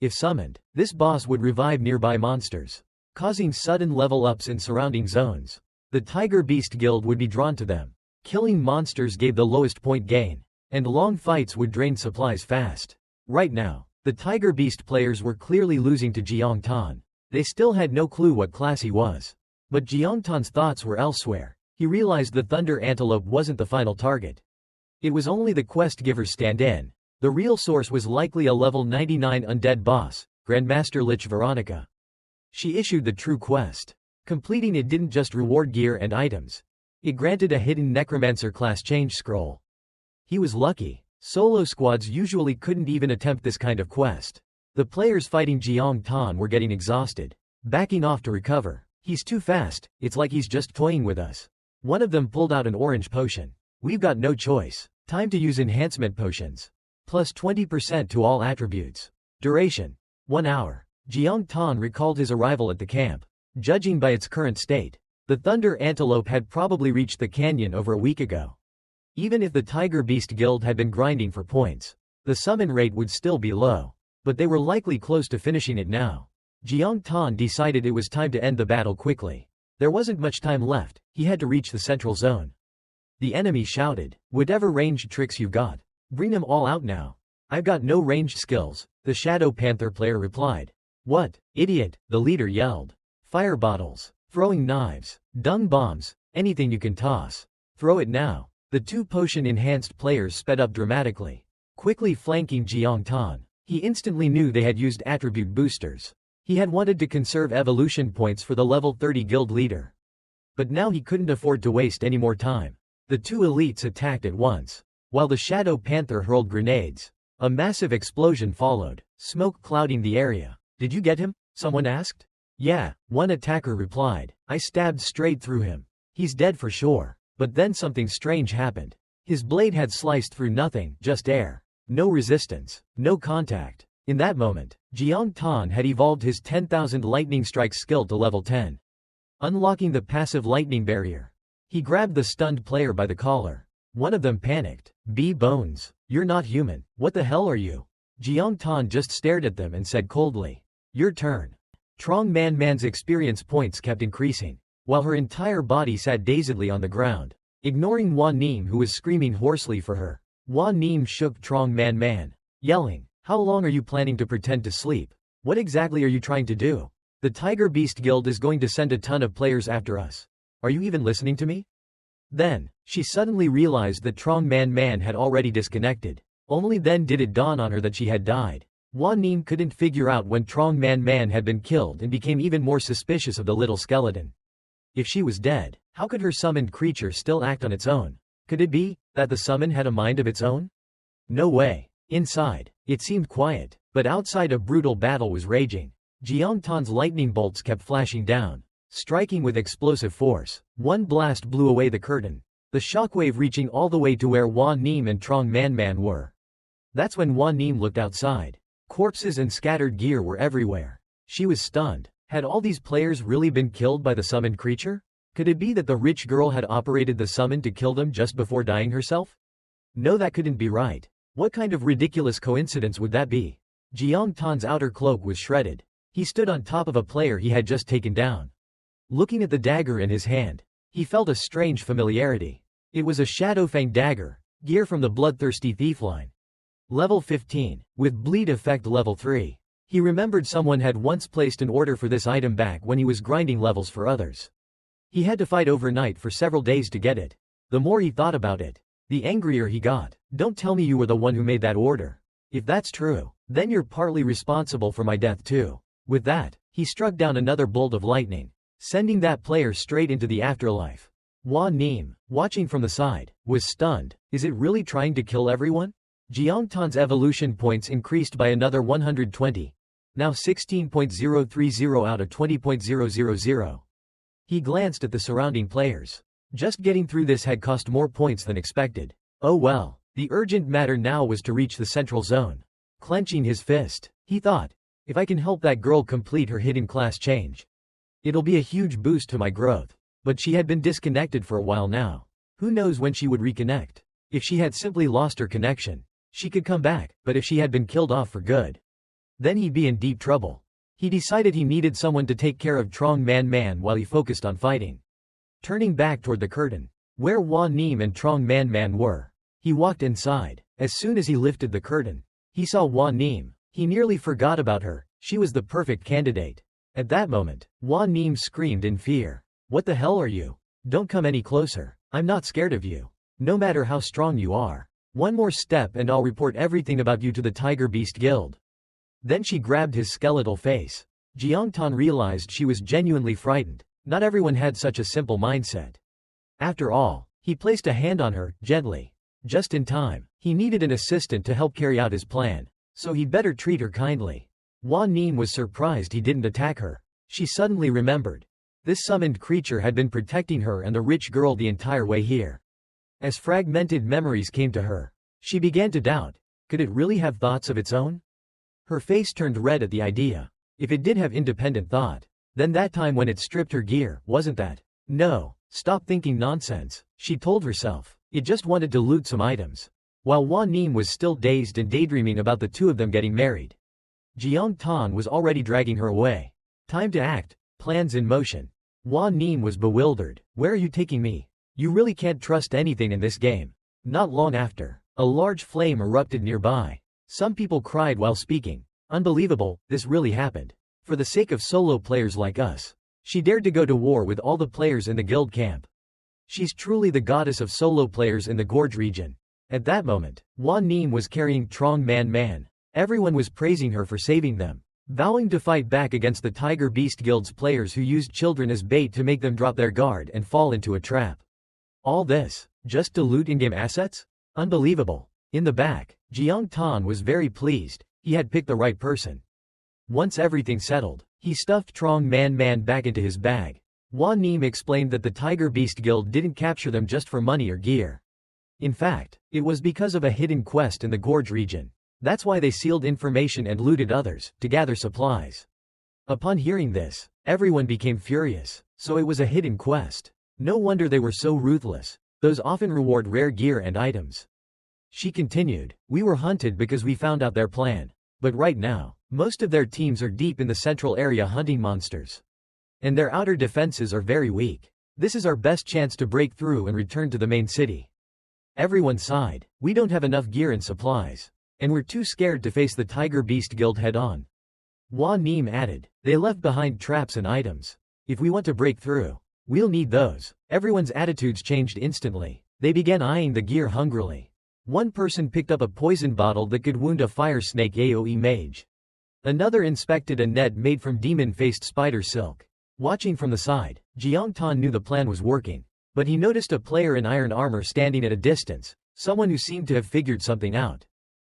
If summoned, this boss would revive nearby monsters, causing sudden level ups in surrounding zones. The Tiger Beast Guild would be drawn to them. Killing monsters gave the lowest point gain, and long fights would drain supplies fast. Right now, the Tiger Beast players were clearly losing to Jiang Tan. They still had no clue what class he was. But Jiang Tan's thoughts were elsewhere. He realized the Thunder Antelope wasn't the final target. It was only the quest giver's stand-in. The real source was likely a level 99 undead boss, Grandmaster Lich Veronica. She issued the true quest. Completing it didn't just reward gear and items. It granted a hidden Necromancer class change scroll. He was lucky. Solo squads usually couldn't even attempt this kind of quest. The players fighting Jiang Tan were getting exhausted, backing off to recover. He's too fast, it's like he's just toying with us. One of them pulled out an orange potion. We've got no choice. Time to use enhancement potions. Plus 20% to all attributes. Duration: 1 hour. Jiang Tan recalled his arrival at the camp. Judging by its current state, the Thunder Antelope had probably reached the canyon over a week ago. Even if the Tiger Beast Guild had been grinding for points, the summon rate would still be low. But they were likely close to finishing it now. Jiang Tan decided it was time to end the battle quickly. There wasn't much time left, he had to reach the central zone. The enemy shouted, "Whatever ranged tricks you've got, bring them all out now." "I've got no ranged skills," the Shadow Panther player replied. "What, idiot," the leader yelled. "Fire bottles, throwing knives, dung bombs, anything you can toss. Throw it now." The two potion-enhanced players sped up dramatically, quickly flanking Jiang Tan. He instantly knew they had used attribute boosters. He had wanted to conserve evolution points for the level 30 guild leader. But now he couldn't afford to waste any more time. The two elites attacked at once, while the Shadow Panther hurled grenades. A massive explosion followed, smoke clouding the area. "Did you get him?" someone asked. "Yeah," one attacker replied. "I stabbed straight through him. He's dead for sure." But then something strange happened. His blade had sliced through nothing, just air. No resistance, no contact. In that moment, Jiang Tan had evolved his 10,000 lightning strike skill to level 10. Unlocking the passive lightning barrier. He grabbed the stunned player by the collar. One of them panicked. "B-Bones, you're not human. What the hell are you?" Jiang Tan just stared at them and said coldly, "Your turn." Trong Man Man's experience points kept increasing, while her entire body sat dazedly on the ground, ignoring Wan Nim, who was screaming hoarsely for her. Wan Nim shook Trong Man Man, yelling, "How long are you planning to pretend to sleep? What exactly are you trying to do? The Tiger Beast Guild is going to send a ton of players after us. Are you even listening to me?" Then, she suddenly realized that Trong Man Man had already disconnected. Only then did it dawn on her that she had died. Wan Nim couldn't figure out when Trong Man Man had been killed and became even more suspicious of the little skeleton. If she was dead, how could her summoned creature still act on its own? Could it be that the summon had a mind of its own? No way. Inside, it seemed quiet, but outside a brutal battle was raging. Jiang Tan's lightning bolts kept flashing down, striking with explosive force. One blast blew away the curtain, the shockwave reaching all the way to where Wan Nim and Trong Man Man were. That's when Wan Nim looked outside. Corpses and scattered gear were everywhere. She was stunned. Had all these players really been killed by the summoned creature? Could it be that the rich girl had operated the summon to kill them just before dying herself? No, that couldn't be right. What kind of ridiculous coincidence would that be? Jiang Tan's outer cloak was shredded. He stood on top of a player he had just taken down. Looking at the dagger in his hand, he felt a strange familiarity. It was a Shadowfang dagger, gear from the Bloodthirsty Thief line. Level 15, with bleed effect level 3. He remembered someone had once placed an order for this item back when he was grinding levels for others. He had to fight overnight for several days to get it. The more he thought about it, the angrier he got. "Don't tell me you were the one who made that order. If that's true, then you're partly responsible for my death too." With that, he struck down another bolt of lightning, sending that player straight into the afterlife. Wan Nim, watching from the side, was stunned. Is it really trying to kill everyone? Jiang Tan's evolution points increased by another 120. Now 16.030 out of 20.000. He glanced at the surrounding players. Just getting through this had cost more points than expected. Oh well, the urgent matter now was to reach the central zone. Clenching his fist, he thought, if I can help that girl complete her hidden class change, it'll be a huge boost to my growth. But she had been disconnected for a while now. Who knows when she would reconnect? If she had simply lost her connection, she could come back, but if she had been killed off for good, then he'd be in deep trouble. He decided he needed someone to take care of Trong Man Man while he focused on fighting. Turning back toward the curtain, where Wan Nim and Trong Man Man were, he walked inside. As soon as he lifted the curtain, he saw Wan Nim. He nearly forgot about her. She was the perfect candidate. At that moment, Wan Nim screamed in fear. "What the hell are you? Don't come any closer. I'm not scared of you. No matter how strong you are." One more step and I'll report everything about you to the Tiger Beast Guild. Then she grabbed his skeletal face. Jiangtan realized she was genuinely frightened. Not everyone had such a simple mindset. After all, he placed a hand on her, gently. Just in time. He needed an assistant to help carry out his plan, so he'd better treat her kindly. Wan Ning was surprised he didn't attack her. She suddenly remembered. This summoned creature had been protecting her and the rich girl the entire way here. As fragmented memories came to her, she began to doubt. Could it really have thoughts of its own? Her face turned red at the idea. If it did have independent thought, then that time when it stripped her gear, wasn't that? No, stop thinking nonsense, she told herself. It just wanted to loot some items. While Wan Ning was still dazed and daydreaming about the two of them getting married, Jiangtan was already dragging her away. Time to act, plans in motion. Wan Ning was bewildered. Where are you taking me? You really can't trust anything in this game. Not long after, a large flame erupted nearby. Some people cried while speaking. Unbelievable, this really happened. For the sake of solo players like us, she dared to go to war with all the players in the guild camp. She's truly the goddess of solo players in the Gorge region. At that moment, Wan Ning was carrying Trong Man. Everyone was praising her for saving them, vowing to fight back against the Tiger Beast Guild's players who used children as bait to make them drop their guard and fall into a trap. All this, just to loot in-game assets? Unbelievable. In the back, Jiangtan was very pleased. He had picked the right person. Once everything settled, he stuffed Trong Man back into his bag. Wan Ning explained that the Tiger Beast Guild didn't capture them just for money or gear. In fact, it was because of a hidden quest in the Gorge region. That's why they sealed information and looted others, to gather supplies. Upon hearing this, everyone became furious. So it was a hidden quest. No wonder they were so ruthless. Those often reward rare gear and items. She continued, we were hunted because we found out their plan. But right now, most of their teams are deep in the central area hunting monsters. And their outer defenses are very weak. This is our best chance to break through and return to the main city. Everyone sighed. We don't have enough gear and supplies. And we're too scared to face the Tiger Beast Guild head-on. Wan Ning added, they left behind traps and items. If we want to break through, we'll need those. Everyone's attitudes changed instantly. They began eyeing the gear hungrily. One person picked up a poison bottle that could wound a fire snake AoE mage. Another inspected a net made from demon-faced spider silk. Watching from the side, Jiangtan knew the plan was working. But he noticed a player in iron armor standing at a distance, someone who seemed to have figured something out.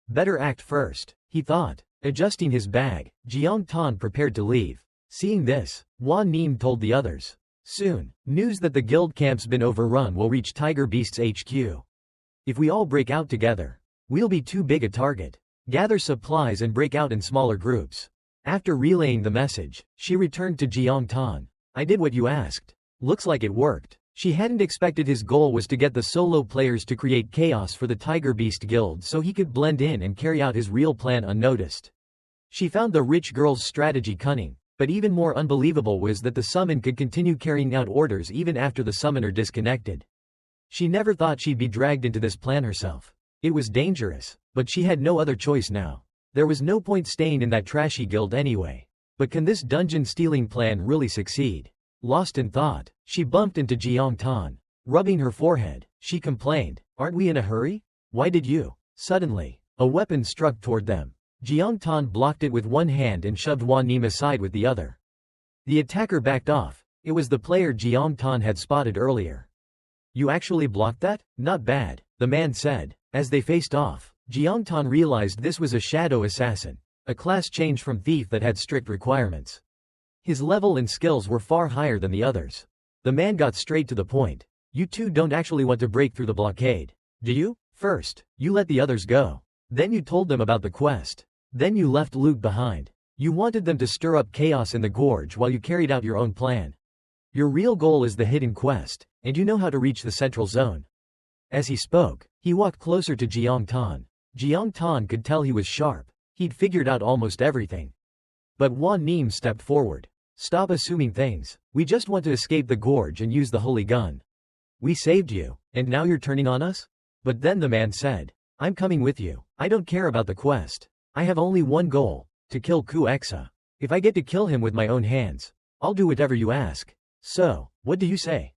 Better act first, he thought. Adjusting his bag, Jiangtan prepared to leave. Seeing this, Wan Ning told the others. Soon, news that the guild camp's been overrun will reach Tiger Beast's HQ. If we all break out together, we'll be too big a target. Gather supplies and break out in smaller groups. After relaying the message, she returned to Jiangtan. I did what you asked. Looks like it worked. She hadn't expected his goal was to get the solo players to create chaos for the Tiger Beast Guild so he could blend in and carry out his real plan unnoticed. She found the rich girl's strategy cunning, but even more unbelievable was that the summon could continue carrying out orders even after the summoner disconnected. She never thought she'd be dragged into this plan herself. It was dangerous, but she had no other choice now. There was no point staying in that trashy guild anyway. But can this dungeon-stealing plan really succeed? Lost in thought, she bumped into Jiangtan. Rubbing her forehead, she complained, aren't we in a hurry? Why did you? Suddenly, a weapon struck toward them. Jiangtan blocked it with one hand and shoved Wan Ning aside with the other. The attacker backed off. It was the player Jiangtan had spotted earlier. You actually blocked that? Not bad, the man said. As they faced off, Jiangtan realized this was a shadow assassin, a class change from thief that had strict requirements. His level and skills were far higher than the others. The man got straight to the point. You two don't actually want to break through the blockade, do you? First, you let the others go. Then you told them about the quest. Then you left loot behind. You wanted them to stir up chaos in the gorge while you carried out your own plan. Your real goal is the hidden quest, and you know how to reach the central zone. As he spoke, he walked closer to Jiangtan. Jiangtan could tell he was sharp. He'd figured out almost everything. But Wan Ning stepped forward. Stop assuming things. We just want to escape the gorge and use the holy gun. We saved you, and now you're turning on us? But then the man said, I'm coming with you. I don't care about the quest. I have only one goal, to kill Ku Exa. If I get to kill him with my own hands, I'll do whatever you ask. So, what do you say?